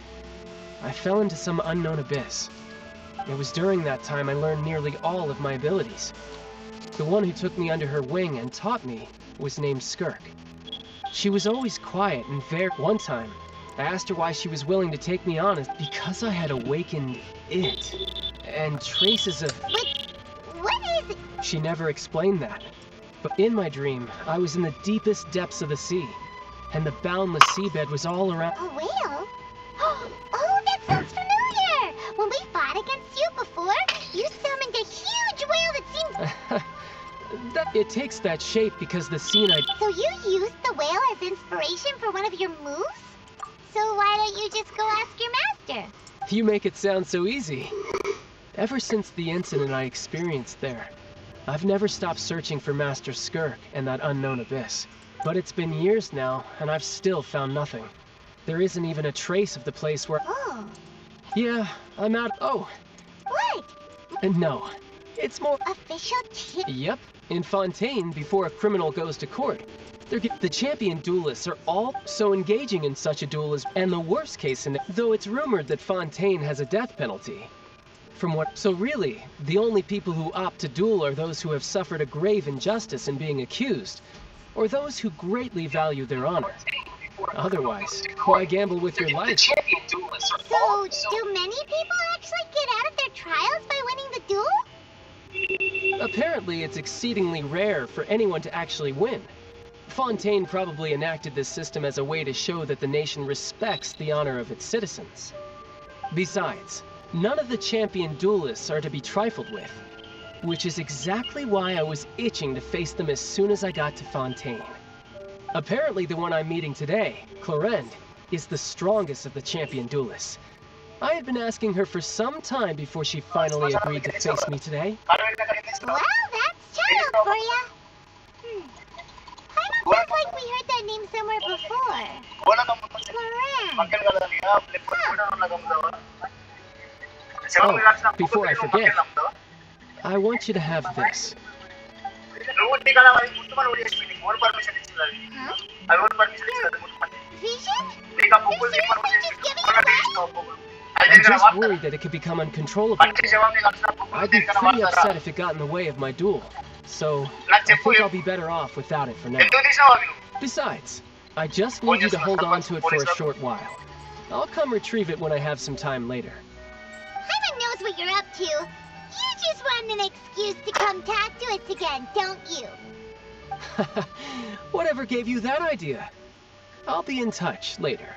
I fell into some unknown abyss. It was during that time I learned nearly all of my abilities. The one who took me under her wing and taught me was named Skirk. She was always quiet and very... One time, I asked her why she was willing to take me on, because I had awakened it, and traces of... What is it? She never explained that. But in my dream, I was in the deepest depths of the sea, and the boundless seabed was all around... A whale? Oh, that sounds familiar! When we fought against you before, you summoned a huge whale that seemed... It takes that shape because the scene So you used the whale as inspiration for one of your moves? So why don't you just go ask your master? You make it sound so easy. Ever since the incident I experienced there, I've never stopped searching for Master Skirk and that unknown abyss. But it's been years now, and I've still found nothing. There isn't even a trace of the place where... Oh. Yeah, I'm out... Oh. What? No. It's more... Official Yep. In Fontaine, before a criminal goes to court, the champion duelists are all so engaging in such a duel as... And the worst case though it's rumored that Fontaine has a death penalty. So really, the only people who opt to duel are those who have suffered a grave injustice in being accused, or those who greatly value their honor. Otherwise, why gamble with your life? So, do many people actually get out of their trials by winning the duel? Apparently, it's exceedingly rare for anyone to actually win. Fontaine probably enacted this system as a way to show that the nation respects the honor of its citizens. Besides, none of the champion duelists are to be trifled with, which is exactly why I was itching to face them as soon as I got to Fontaine. Apparently, the one I'm meeting today, Clorinde, is the strongest of the champion duelists. I had been asking her for some time before she finally agreed to face me today. Well, that's child for ya. Paimon sounds like we heard that name somewhere before. Oh, before I forget, I want you to have this. Huh? Vision? You're seriously just giving it away? I'm just worried that it could become uncontrollable. I'd be pretty upset if it got in the way of my duel. So, I think I'll be better off without it for now. Besides, I just need you to hold on to it for a short while. I'll come retrieve it when I have some time later. Paimon knows what you're up to. You just want an excuse to come talk to us again, don't you? Whatever gave you that idea? I'll be in touch later.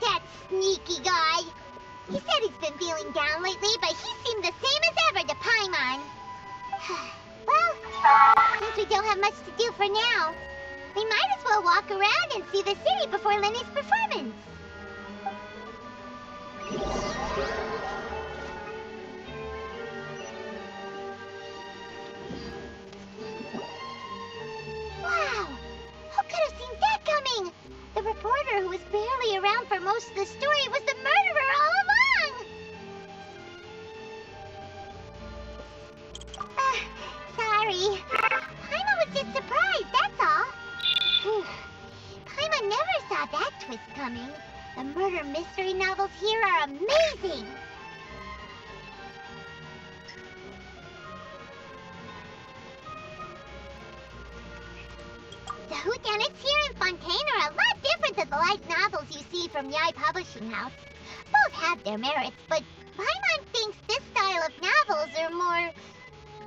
That sneaky guy. He said he's been feeling down lately, but he seemed the same as ever to Paimon. Well, since we don't have much to do for now, we might as well walk around and see the city before Lenny's performance. Wow! Who could have seen that coming? The reporter who was barely around for most of the story was the murderer all along! Sorry. Paimon was just surprised, that's all. Paimon never saw that twist coming. The murder mystery novels here are amazing! The whodunits here in Fontaine are a lot different than the light novels you see from Yai Publishing House. Both have their merits, but Paimon thinks this style of novels are more,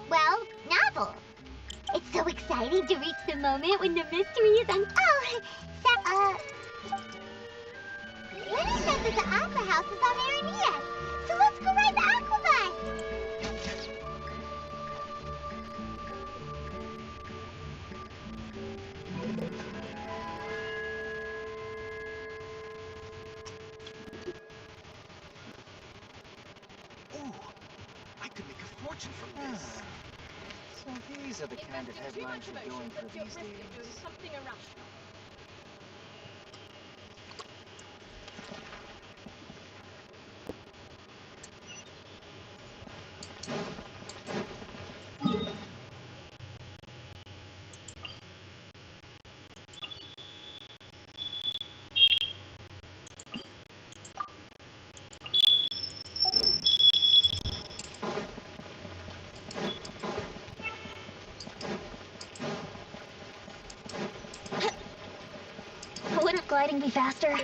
well, novel. It's so exciting to reach the moment when the mystery is Lenny said that the Aqua House is on Aranias, so let's go ride the Aqua Bus! fortune from this. So these are the kind of headlines we're going for these days. Something irrational. Wouldn't gliding be faster?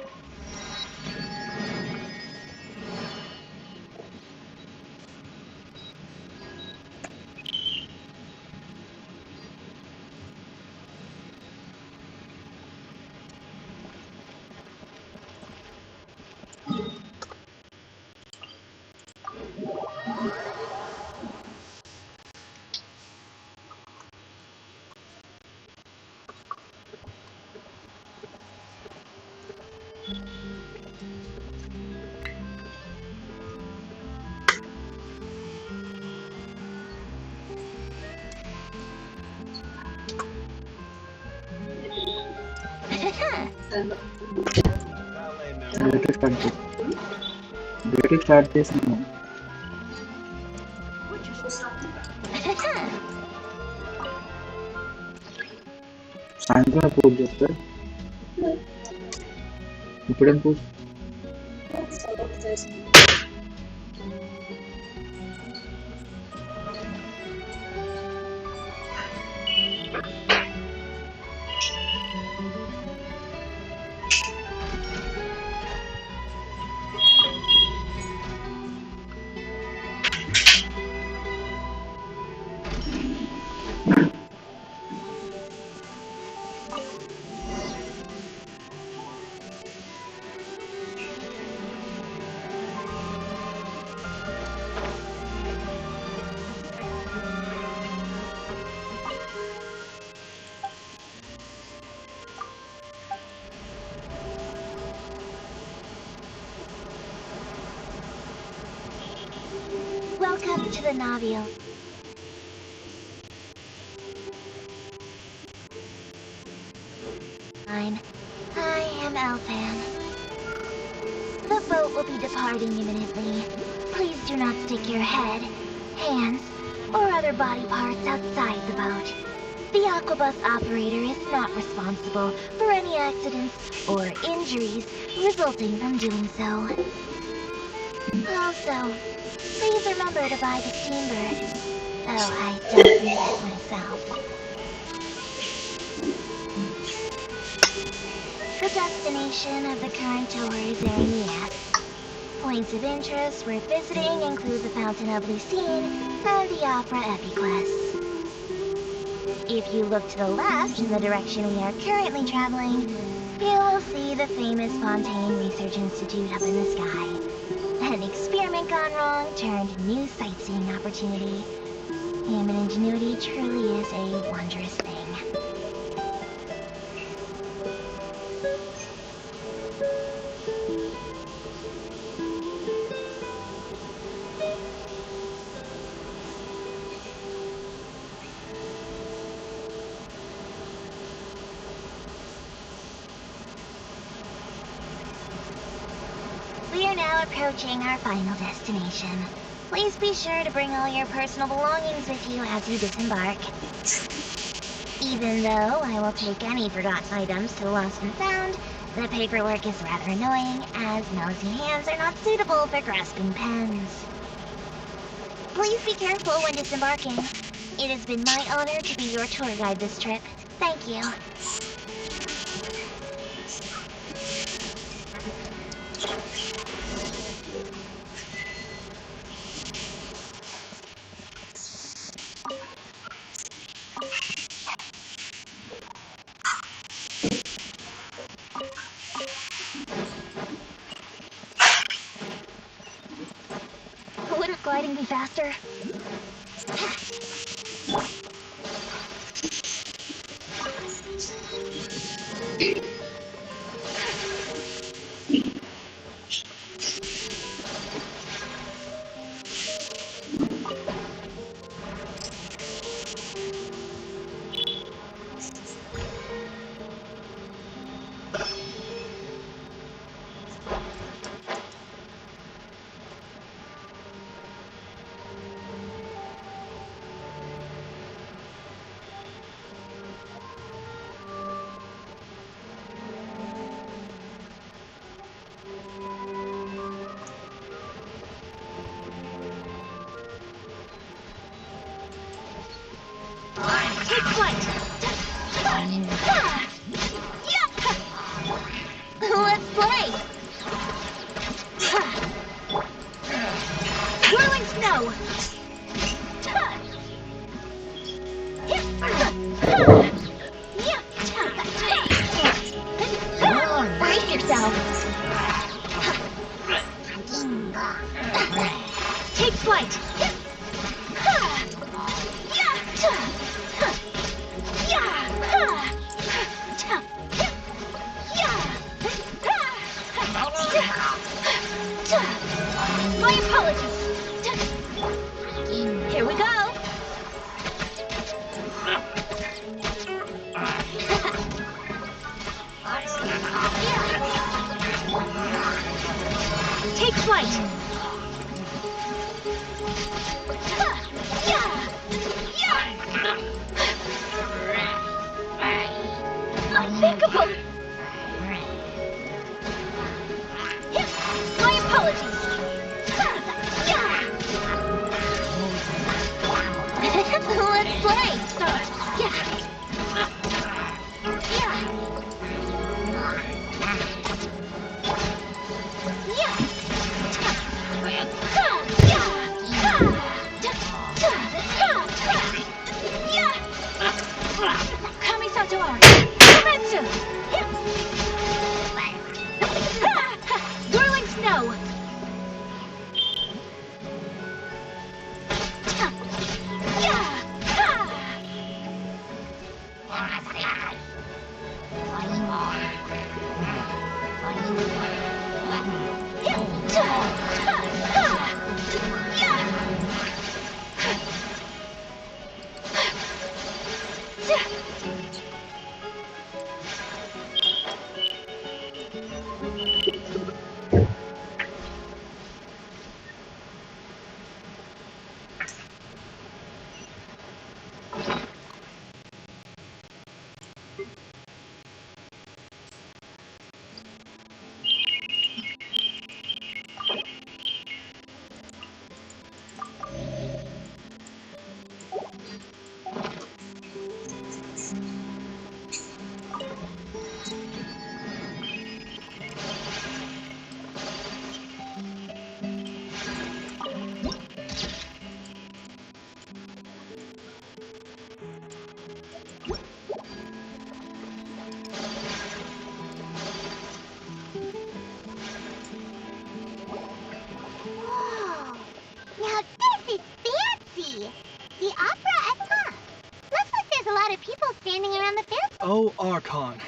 Date start చేసాను. సాయంత్రం పూజ చేస్తే ఇప్పుడేం పూజ? Welcome to the Navio. Fine. I am Elfan. The boat will be departing imminently. Please do not stick your head, hands, or other body parts outside the boat. The Aquabus operator is not responsible for any accidents or injuries resulting from doing so. Also, please remember to buy the steambird. Oh, I don't need it myself. The destination of the current tour is Erinias. Points of interest worth visiting include the Fountain of Lucine and the Opera Epiclese. If you look to the left in the direction we are currently traveling, you will see the famous Fontaine Research Institute up in the sky. An experiment gone wrong turned new sightseeing opportunity. Human ingenuity truly is a wondrous thing. We are now approaching our final destination. Please be sure to bring all your personal belongings with you as you disembark. Even though I will take any forgotten items to the lost and found, the paperwork is rather annoying, as nosy hands are not suitable for grasping pens. Please be careful when disembarking. It has been my honor to be your tour guide this trip. Thank you. Wouldn't gliding be faster? Take flight! Let's play! Whirling snow! Brace yourself! Take flight! My apologies! Here we go! Take flight! Unthinkable! My apologies! Let's play! Kamisato arm! Kimetsu! Whirling snow! Oh, Archon,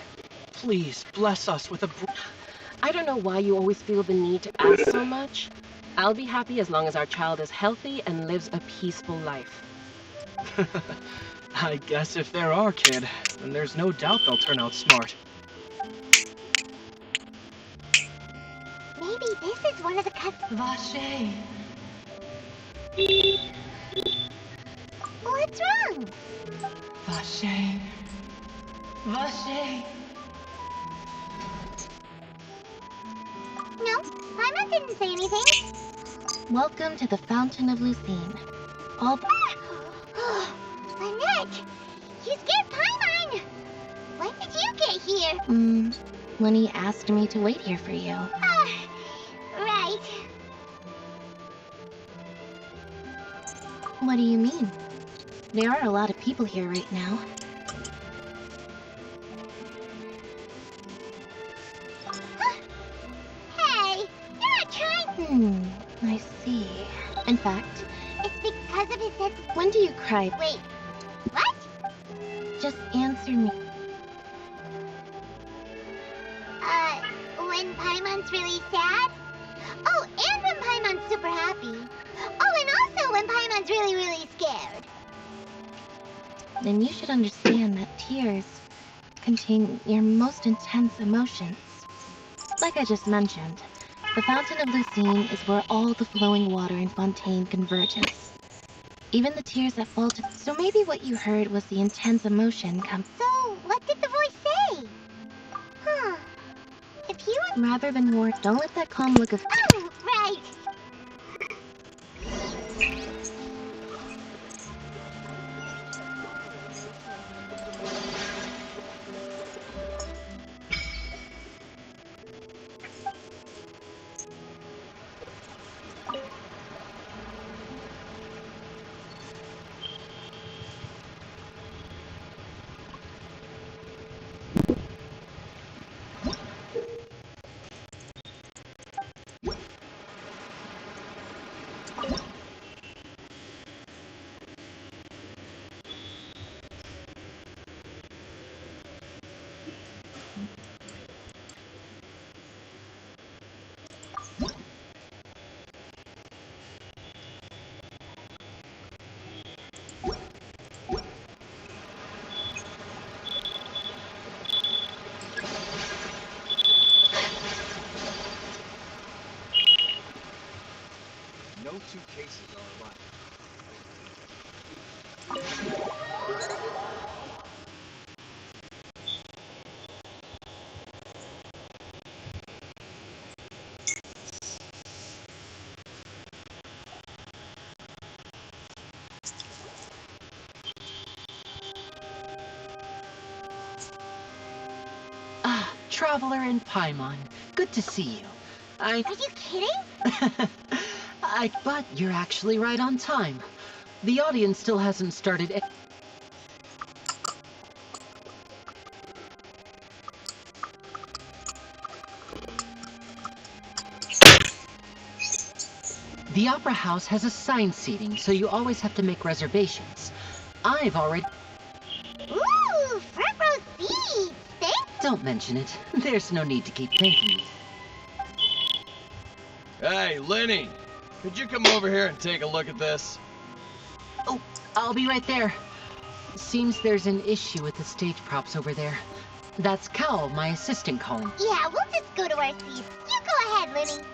please bless us with a... I don't know why you always feel the need to ask so much. I'll be happy as long as our child is healthy and lives a peaceful life. I guess if they're our kid, then there's no doubt they'll turn out smart. Maybe this is one of the Vache. What's wrong? Vache. Vache. No, Paimon didn't say anything. Welcome to the Fountain of Lucine. All Lynette! You scared Paimon! When did you get here? Lenny asked me to wait here for you. Right. What do you mean? There are a lot of people here right now. Hey, you're not trying. I see. In fact, it's because of his sense. When do you cry? Wait, what? Just answer me. When Paimon's really sad? Oh, and when Paimon's super happy. Oh, and also when Paimon's really, really scared. Then you should understand that tears contain your most intense emotions. Like I just mentioned, the Fountain of Lucine is where all the flowing water in Fontaine converges. Even the tears that fall to... So maybe what you heard was the intense emotion come... So, what did the voice say? Huh. If he was... Rather than war, don't let that calm look of... Oh, right. Traveler and Paimon. Good to see you. Are you kidding? But you're actually right on time. The audience still hasn't started. The Opera House has assigned seating, so you always have to make reservations. I've already... Ooh, front row seats! Thanks! Don't mention it. There's no need to keep thanking me. Hey, Lenny! Could you come over here and take a look at this? Oh, I'll be right there. Seems there's an issue with the stage props over there. That's Cal, my assistant, calling. Yeah, we'll just go to our seats. You go ahead, Lenny.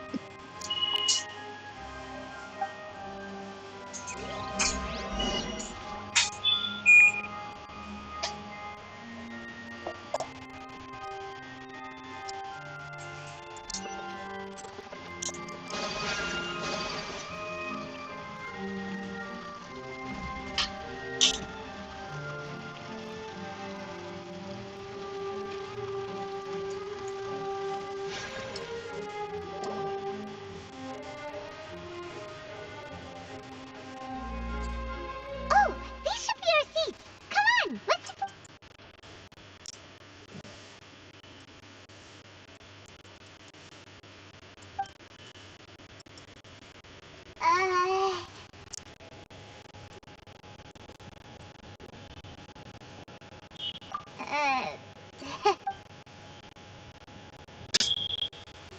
Oh, these should be our seats. Come on, let's...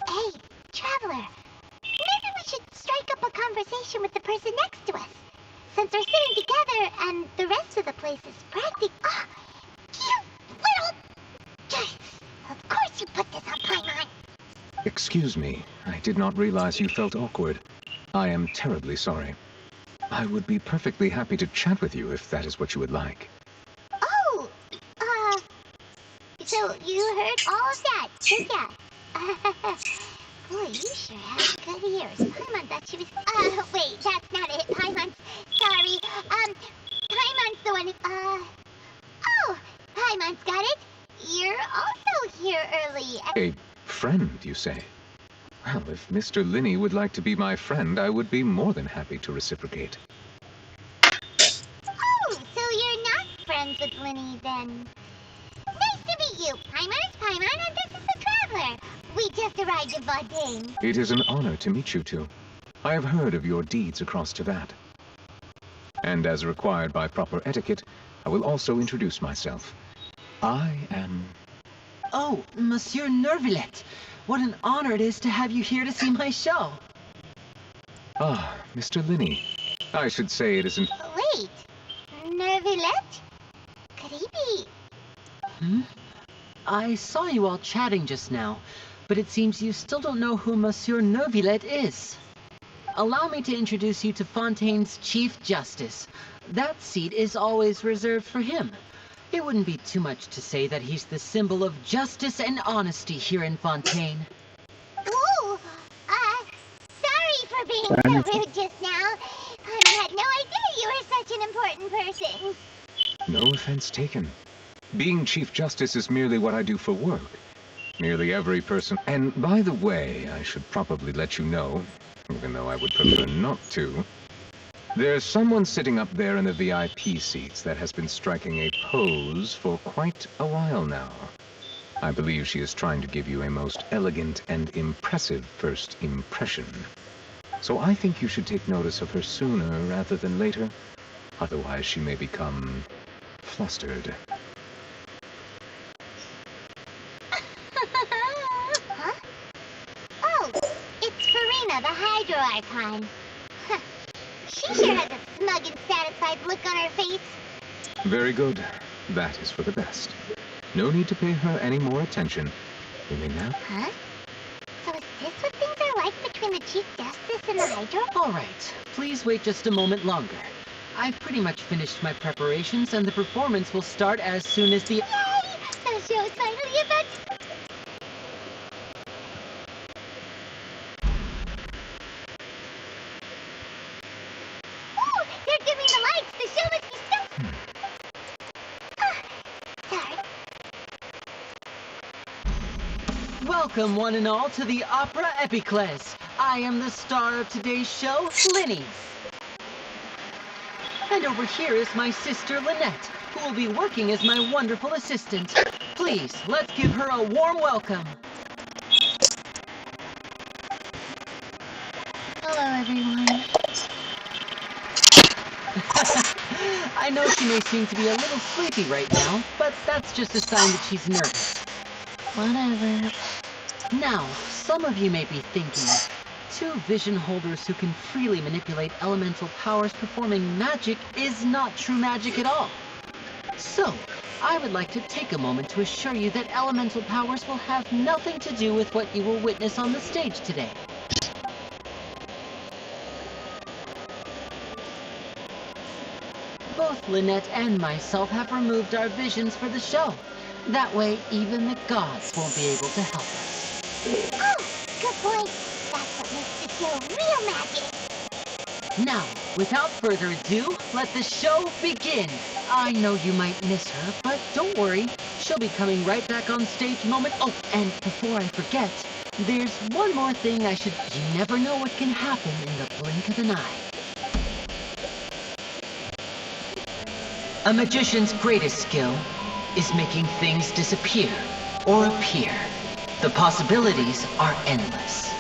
Hey, Traveler. Maybe we should strike up a conversation with the person next to us. Since we're sitting together and the rest of the place is practic... Ah! You little... Yes! Of course you put this on Paimon! Excuse me, I did not realize you felt awkward. I am terribly sorry. I would be perfectly happy to chat with you if that is what you would like. Oh! So you heard all of that, didn't ya? Boy, you sure have good ears. Paimon thought she was... wait, that's not it. Paimon's... Sorry. Paimon's the one who... Oh! Paimon's got it. You're also here early. A friend, you say? Well, if Mr. Linney would like to be my friend, I would be more than happy to reciprocate. Oh, so you're not friends with Lenny, then? Nice to meet you. Paimon's Paimon, and this is the Traveler. We just arrived in Fontaine. It is an honor to meet you two. I have heard of your deeds across Tevat. And as required by proper etiquette, I will also introduce myself. I am... Oh, Monsieur Nervillet. What an honor it is to have you here to see my show. Ah, Mr. Linney. I should say it isn't... Wait. Nervillet? Could he be... I saw you all chatting just now, but it seems you still don't know who Monsieur Nervillet is. Allow me to introduce you to Fontaine's Chief Justice. That seat is always reserved for him. It wouldn't be too much to say that he's the symbol of justice and honesty here in Fontaine. Ooh! Sorry for being so rude just now. I had no idea you were such an important person. No offense taken. Being Chief Justice is merely what I do for work. Nearly every person... And by the way, I should probably let you know, even though I would prefer not to, there's someone sitting up there in the VIP seats that has been striking a pose for quite a while now. I believe she is trying to give you a most elegant and impressive first impression. So I think you should take notice of her sooner rather than later. Otherwise she may become flustered. Huh? Oh, it's Farina, the Hydro Archon. Huh. She sure has a smug and satisfied look on her face. Very good. That is for the best. No need to pay her any more attention. You may now... Huh? So is this what things are like between the Chief Justice and the Hydro? All right, please wait just a moment longer. I've pretty much finished my preparations, and the performance will start as soon as the... Yay! The show's finally about to... Ooh! They're dimming the lights! The show must be still... Sorry. Welcome, one and all, to the Opera Epicles. I am the star of today's show, Linny. And over here is my sister, Lynette, who will be working as my wonderful assistant. Please, let's give her a warm welcome. Hello, everyone. I know she may seem to be a little sleepy right now, but that's just a sign that she's nervous. Whatever. Now, some of you may be thinking, two vision holders who can freely manipulate elemental powers performing magic is not true magic at all. So, I would like to take a moment to assure you that elemental powers will have nothing to do with what you will witness on the stage today. Both Lynette and myself have removed our visions for the show. That way, even the gods won't be able to help us. Oh, good point. That's what makes the show real magic. Now, without further ado, let the show begin. I know you might miss her, but don't worry. She'll be coming right back on stage moment. Oh, and before I forget, there's one more thing You never know what can happen in the blink of an eye. A magician's greatest skill is making things disappear or appear. The possibilities are endless.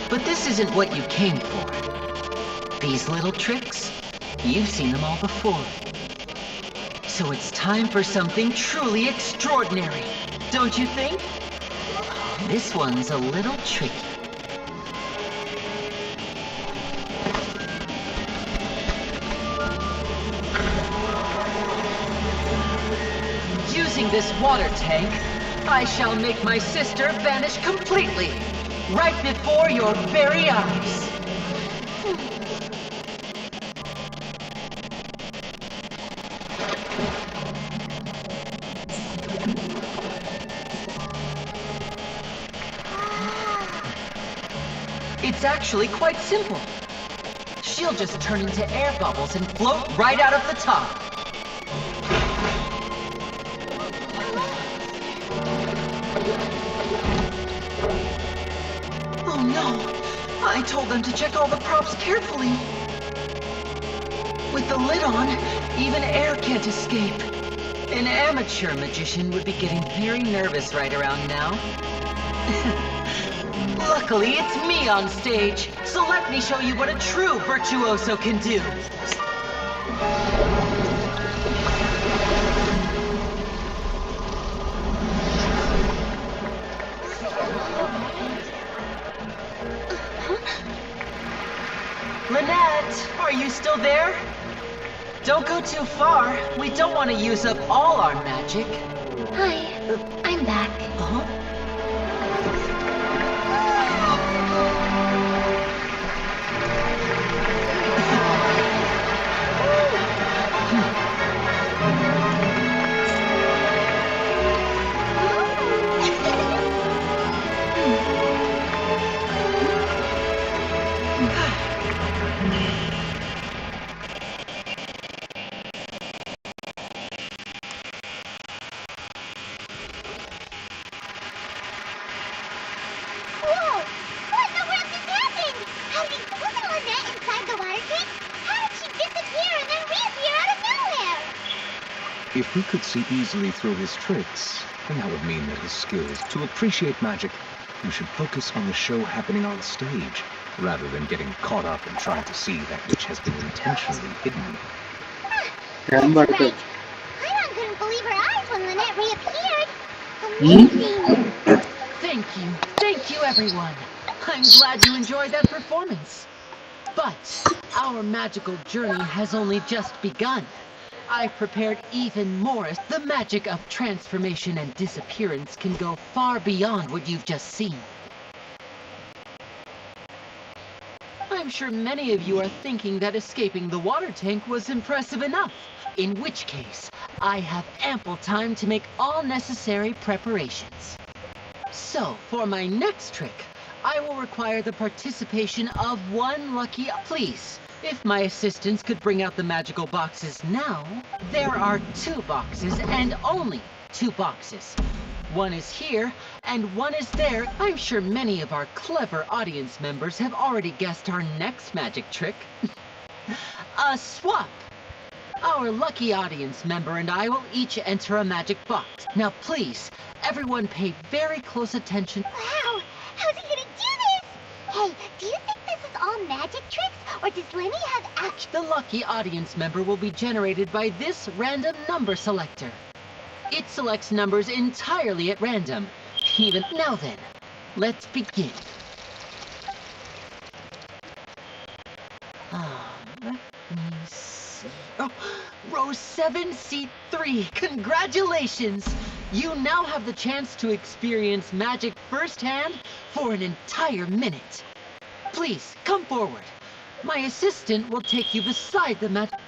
But this isn't what you came for. These little tricks, you've seen them all before. So it's time for something truly extraordinary, don't you think? This one's a little tricky. Using this water tank, I shall make my sister vanish completely, right before your very eyes. It's actually quite simple. She'll just turn into air bubbles and float right out of the top. Oh no! I told them to check all the props carefully. With the lid on, even air can't escape. An amateur magician would be getting very nervous right around now. Luckily, it's me on stage, so let me show you what a true virtuoso can do. Lynette, are you still there? Don't go too far. We don't want to use up all our magic. Hi, I'm back. Uh-huh. If we could see easily through his tricks, then that would mean that his skills. To appreciate magic, you should focus on the show happening on stage, rather than getting caught up in trying to see that which has been intentionally hidden. That's right. I couldn't believe her eyes when Lynette reappeared. Amazing! Thank you everyone. I'm glad you enjoyed that performance. But our magical journey has only just begun. I've prepared even more. The magic of transformation and disappearance can go far beyond what you've just seen. I'm sure many of you are thinking that escaping the water tank was impressive enough. In which case, I have ample time to make all necessary preparations. So, for my next trick, I will require the participation of one lucky... Please, if my assistants could bring out the magical boxes now. There are 2 boxes, and only 2 boxes. One is here, and one is there. I'm sure many of our clever audience members have already guessed our next magic trick. A swap! Our lucky audience member and I will each enter a magic box. Now please, everyone pay very close attention. Wow! How's he gonna do this? Hey, do you think this is all magic tricks, or does Lenny have actual... The lucky audience member will be generated by this random number selector. It selects numbers entirely at random. Now then, let's begin. Let me see. Oh, row 7, seat 3. Congratulations! You now have the chance to experience magic firsthand for an entire minute. Please, come forward. My assistant will take you beside the magic...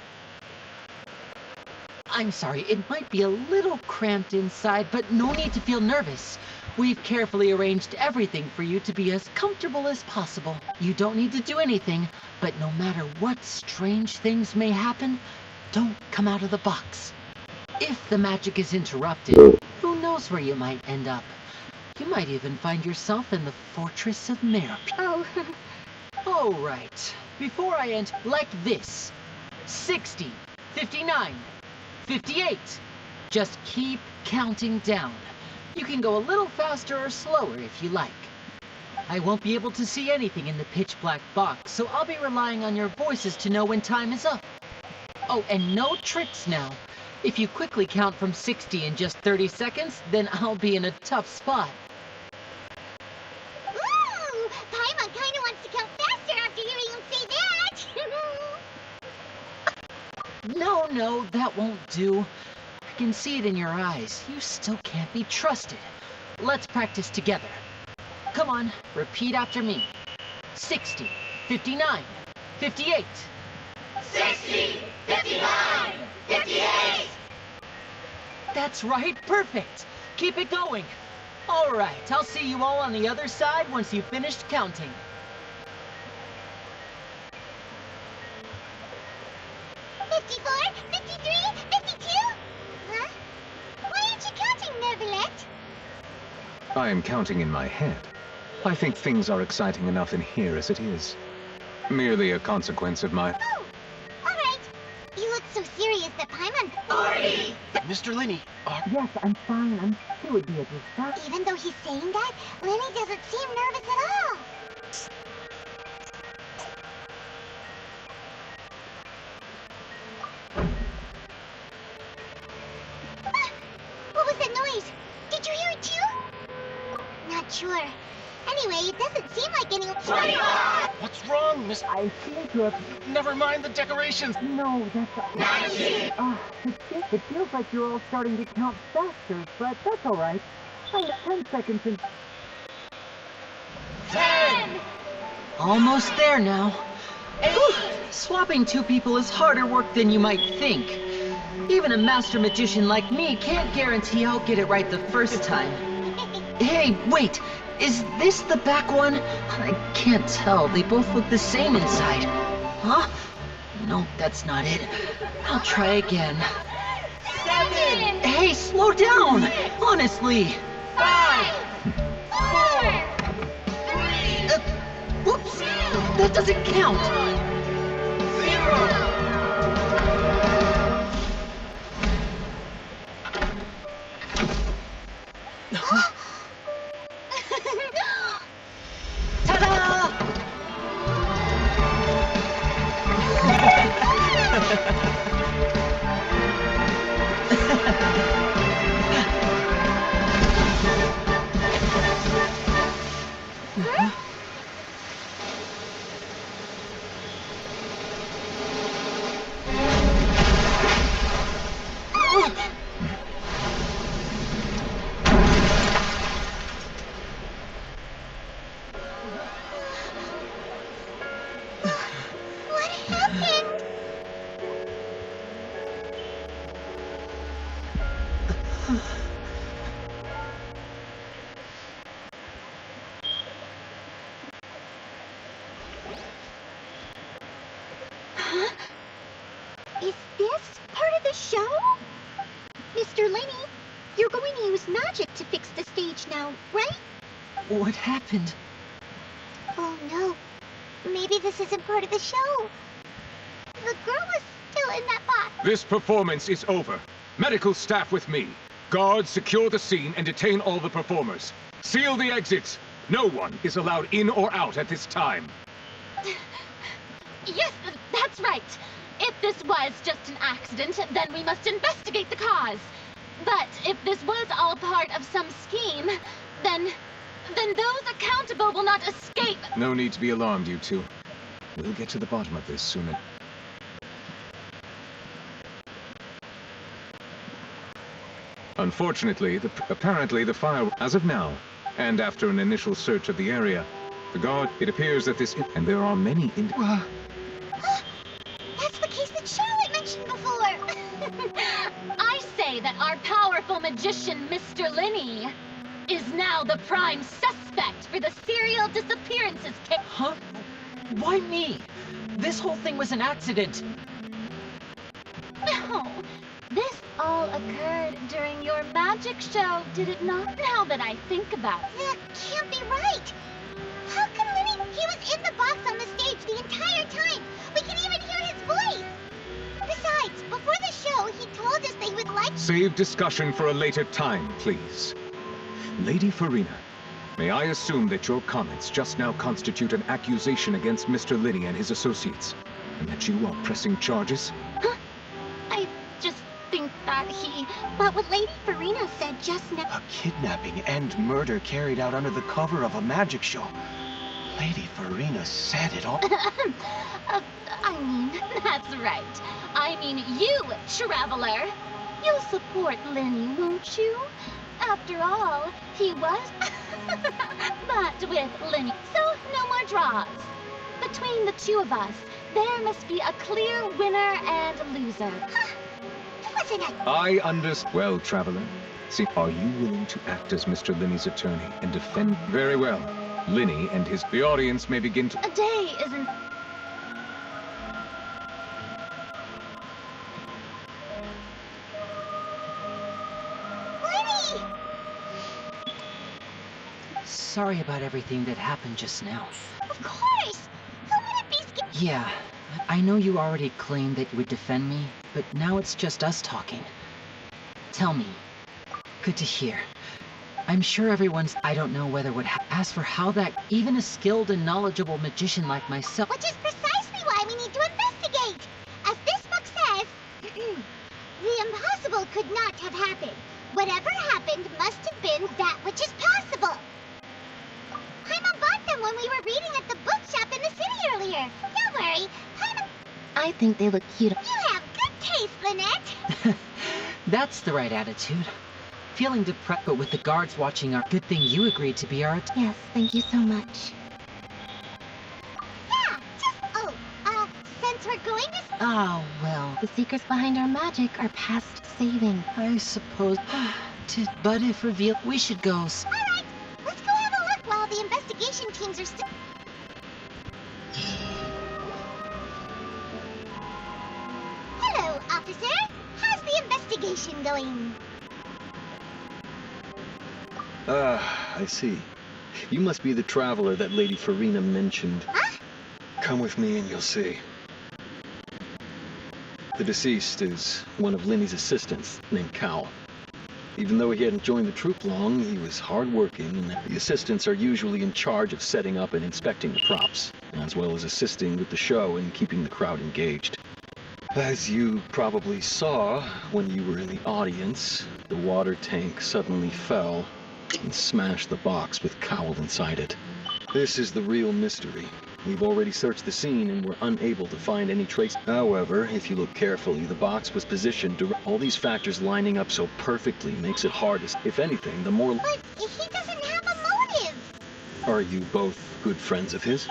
I'm sorry, it might be a little cramped inside, but no need to feel nervous. We've carefully arranged everything for you to be as comfortable as possible. You don't need to do anything, but no matter what strange things may happen, don't come out of the box. If the magic is interrupted, who knows where you might end up? You might even find yourself in the Fortress of Merope. Oh. Oh, right. Before I end, like this. 60, 59, 58. Just keep counting down. You can go a little faster or slower if you like. I won't be able to see anything in the pitch black box, so I'll be relying on your voices to know when time is up. Oh, and no tricks now. If you quickly count from 60 in just 30 seconds, then I'll be in a tough spot. Ooh! Paimon kinda wants to count faster after hearing him say that! No, that won't do. I can see it in your eyes. You still can't be trusted. Let's practice together. Come on, repeat after me. 60, 59, 58. 60, 59, 58! That's right, perfect. Keep it going. All right, I'll see you all on the other side once you've finished counting. I am counting in my head. I think things are exciting enough in here as it is. Merely a consequence of my... Oh, alright. You look so serious that Paimon... 40! Mr. Lenny, Yes, I'm fine. It would be a disaster. Even though he's saying that, Lenny doesn't seem nervous at all. What was that noise? Did you hear it too? Not sure. Anyway, it doesn't seem like anyone... what's wrong, Miss... I seem to have... Never mind the decorations. No, that's... 90! It feels like you're all starting to count faster, but that's all right. I'm 10 seconds in... 10! Almost there now. Whew. Swapping 2 people is harder work than you might think. Even a master magician like me can't guarantee I'll get it right the first time. Hey, wait! Is this the back one? I can't tell. They both look the same inside. Huh? No, that's not it. I'll try again. 7! Hey, slow down! Honestly! 5! 4! 3! Whoops! That doesn't count! 0! Ta-da! Huh? Is this part of the show? Mr. Lenny, you're going to use magic to fix the stage now, right? What happened? Oh no. Maybe this isn't part of the show. The girl is still in that box. This performance is over. Medical staff with me. Guards, secure the scene and detain all the performers. Seal the exits. No one is allowed in or out at this time. Yes, that's right. If this was just an accident, then we must investigate the cause. But if this was all part of some scheme, then those accountable will not escape. No need to be alarmed, you two. We'll get to the bottom of this soon. Unfortunately, apparently the fire, as of now, and after an initial search of the area, it appears that and there are many That's the case that Charlotte mentioned before. I say that our powerful magician, Mr. Lenny, is now the prime suspect for the serial disappearances case. Huh? Why me? This whole thing was an accident. No, this all occurred during your magic show, did it not? Now that I think about it. That can't be right. How can Lenny? He was in the box on the stage the entire time. We can even hear his voice. Besides, before the show, he told us they would like... Save discussion for a later time, please. Lady Farina, may I assume that your comments just now constitute an accusation against Mr. Lenny and his associates, and that you are pressing charges? Huh? I just think that he... But what Lady Farina said just now... A kidnapping and murder carried out under the cover of a magic show. Lady Farina said it all. I mean, that's right. I mean you, traveler. You'll support Lenny, won't you? After all, he was... But with Lenny, so no more draws. Between the two of us, there must be a clear winner and loser. I understand. Well, traveler, see, are you willing to act as Mr. Lenny's attorney and defend? Very well. Lenny and the audience may begin to... A day isn't... Lenny! Sorry about everything that happened just now. Of course! Who wouldn't be scared? Yeah, I know you already claimed that you would defend me, but now it's just us talking. Tell me. Good to hear. I'm sure everyone's... I don't know whether would ask for how that... Even a skilled and knowledgeable magician like myself... Which is precisely why we need to investigate! As this book says, the impossible could not have happened. Whatever happened must have been that which is possible. Paimon bought them when we were reading at the bookshop in the city earlier. Don't worry, Paimon... I think they look cute. You have good taste, Lynette! That's the right attitude. Feeling depressed, but with the guards watching our... Good thing you agreed to be our... Yes, thank you so much. Yeah, since we're going to... Oh, well... The secrets behind our magic are past saving. I suppose... But if revealed, we should go... Alright, let's go have a look while the investigation teams are still... Hello, officer. How's the investigation going? I see. You must be the traveler that Lady Farina mentioned. Huh? Come with me and you'll see. The deceased is one of Lenny's assistants, named Cal. Even though he hadn't joined the troupe long, he was hard-working, and the assistants are usually in charge of setting up and inspecting the props, as well as assisting with the show and keeping the crowd engaged. As you probably saw when you were in the audience, the water tank suddenly fell and smashed the box with Cowl inside it. This is the real mystery. We've already searched the scene and were unable to find any trace. However, if you look carefully, the box was positioned all these factors lining up so perfectly makes it hardest. If anything, the more... But he doesn't have a motive! Are you both good friends of his?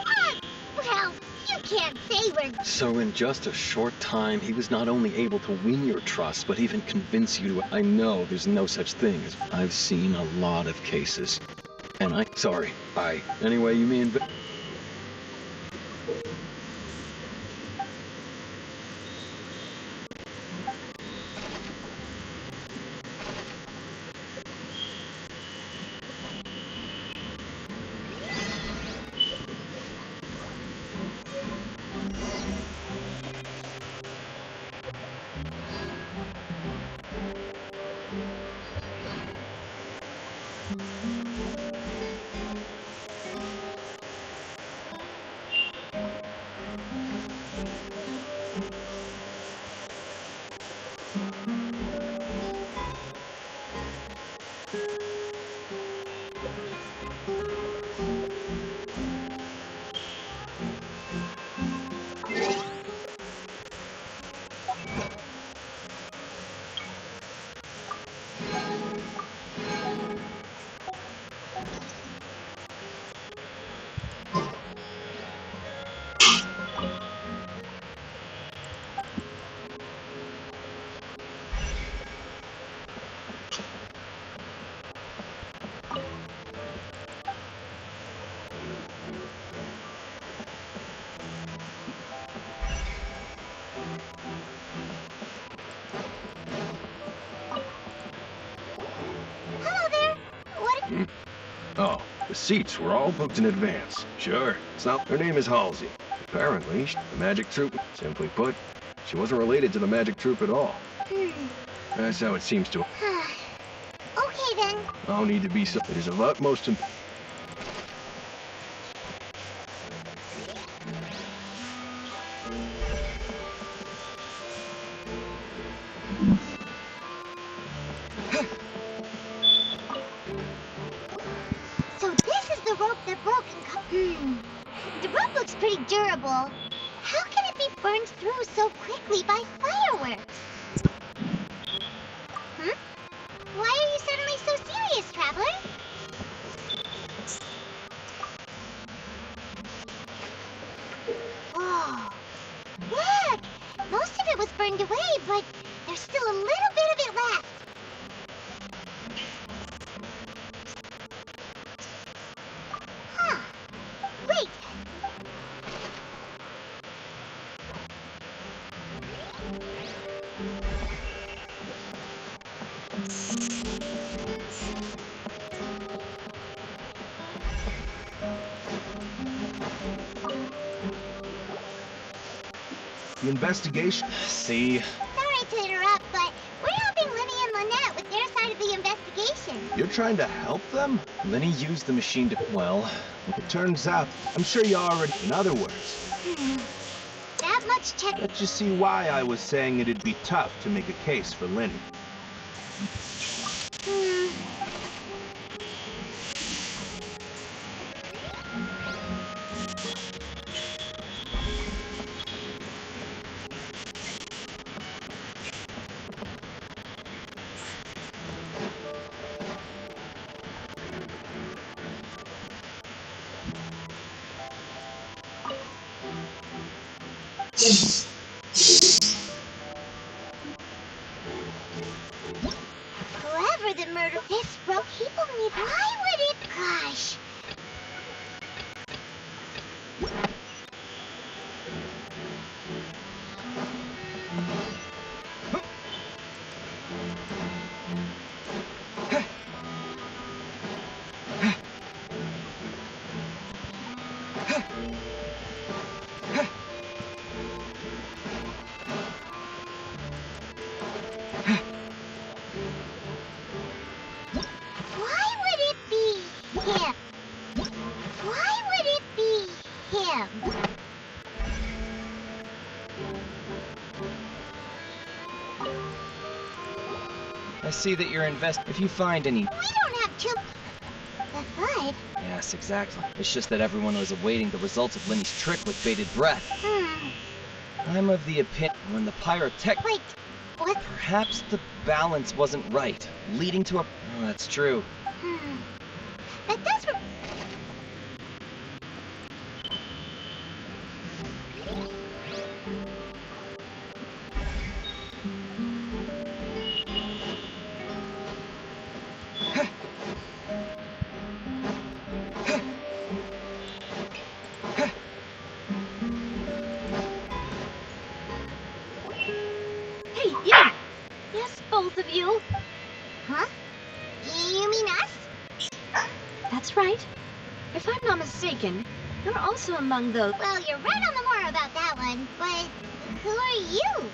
Well, you can't say we're... So in just a short time, he was not only able to win your trust, but even convince you to... I know there's no such thing as... I've seen a lot of cases. And Sorry. Anyway, you mean... Hello there. What... Oh, the seats were all booked in advance. Sure. Her name is Halsey. Apparently, the magic troupe, simply put, she wasn't related to the magic troupe at all. That's how it seems to... Okay then. I'll need to be so... It is of utmost importance. So this is the rope that broke and... The rope looks pretty durable. How can it be burned through so quickly by fireworks? Why are you suddenly so serious, Traveler? Whoa. Look! Most of it was burned away, but there's still a little bit of it left. Wait! The investigation... See? Sorry to interrupt, but we're helping Lenny and Lynette with their side of the investigation. You're trying to help them? Lenny used the machine to... Well... It turns out, I'm sure you already... In other words... That much check... Let's just see why I was saying it'd be tough to make a case for Lenny. Whoever the murder... This broke people need... Why would it... Gosh. Why would it be him? Why would it be him? I see that you're If you find any... We don't have to... The five? Yes, exactly. It's just that everyone was awaiting the results of Lenny's trick with bated breath. I'm of the opinion when the pyrotech... Wait, what? Perhaps the balance wasn't right, leading to a... Oh, that's true. That does... both of you. Huh? You mean us? That's right. If I'm not mistaken, you're also among those. Well, you're right on the more about that one, but who are you?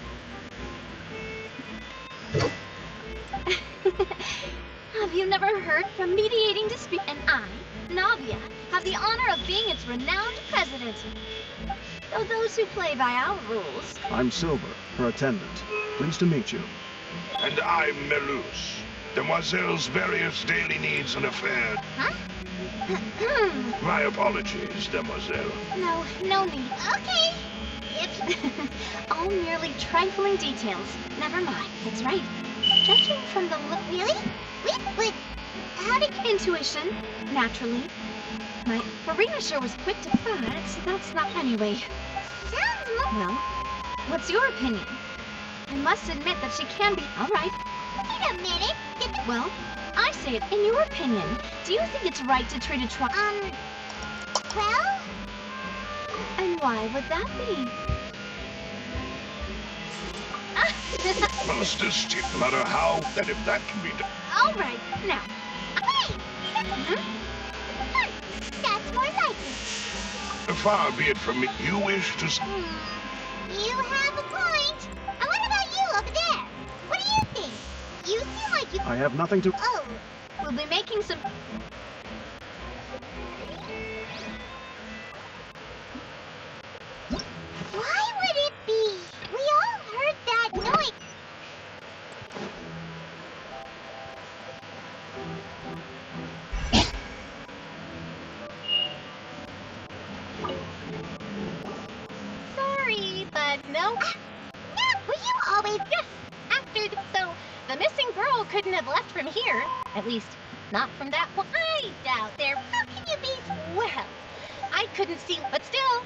Have you never heard from mediating dispute? And I, Navia, have the honor of being its renowned president. Though those who play by our rules. I'm Silver, her attendant. Pleased to meet you. And I'm Melus, Demoiselle's various daily needs and affairs. Huh? My apologies, Demoiselle. No need. Okay. All merely trifling details. Never mind. That's right. Judging from the look. Really? Wait, but how did intuition? Naturally. My Farina sure was quick to. That's not. Anyway. Sounds more. Well, what's your opinion? I must admit that she can be. All right. Wait a minute. Well, I say it. In your opinion, do you think it's right to treat a well? And why would that be? Hostess, no matter how, and if that can be done. All right, now. Wait! That's more like it. Far be it from me, you wish to... You have a point. And what about you over there? What do you think? You seem like you... I have nothing to... Oh. We'll be making some... Why would it be? We all heard that noise. Sorry, but no. Were you always... Yes, so the missing girl couldn't have left from here. At least, not from that point. I doubt there. How can you be... Well, I couldn't see, but still,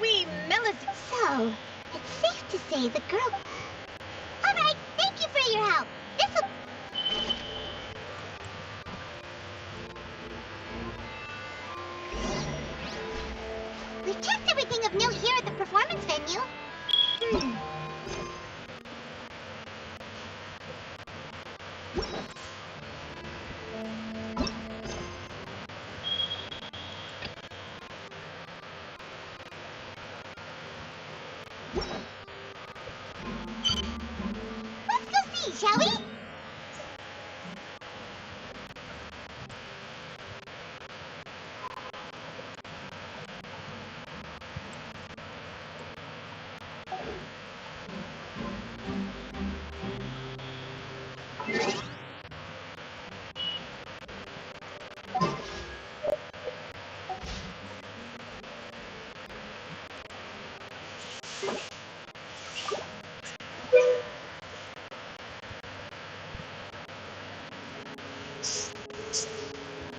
we Melody. So, it's safe to say the girl... Alright, thank you for your help. This'll... We've checked everything of note here at the performance venue. Let's go see, shall we?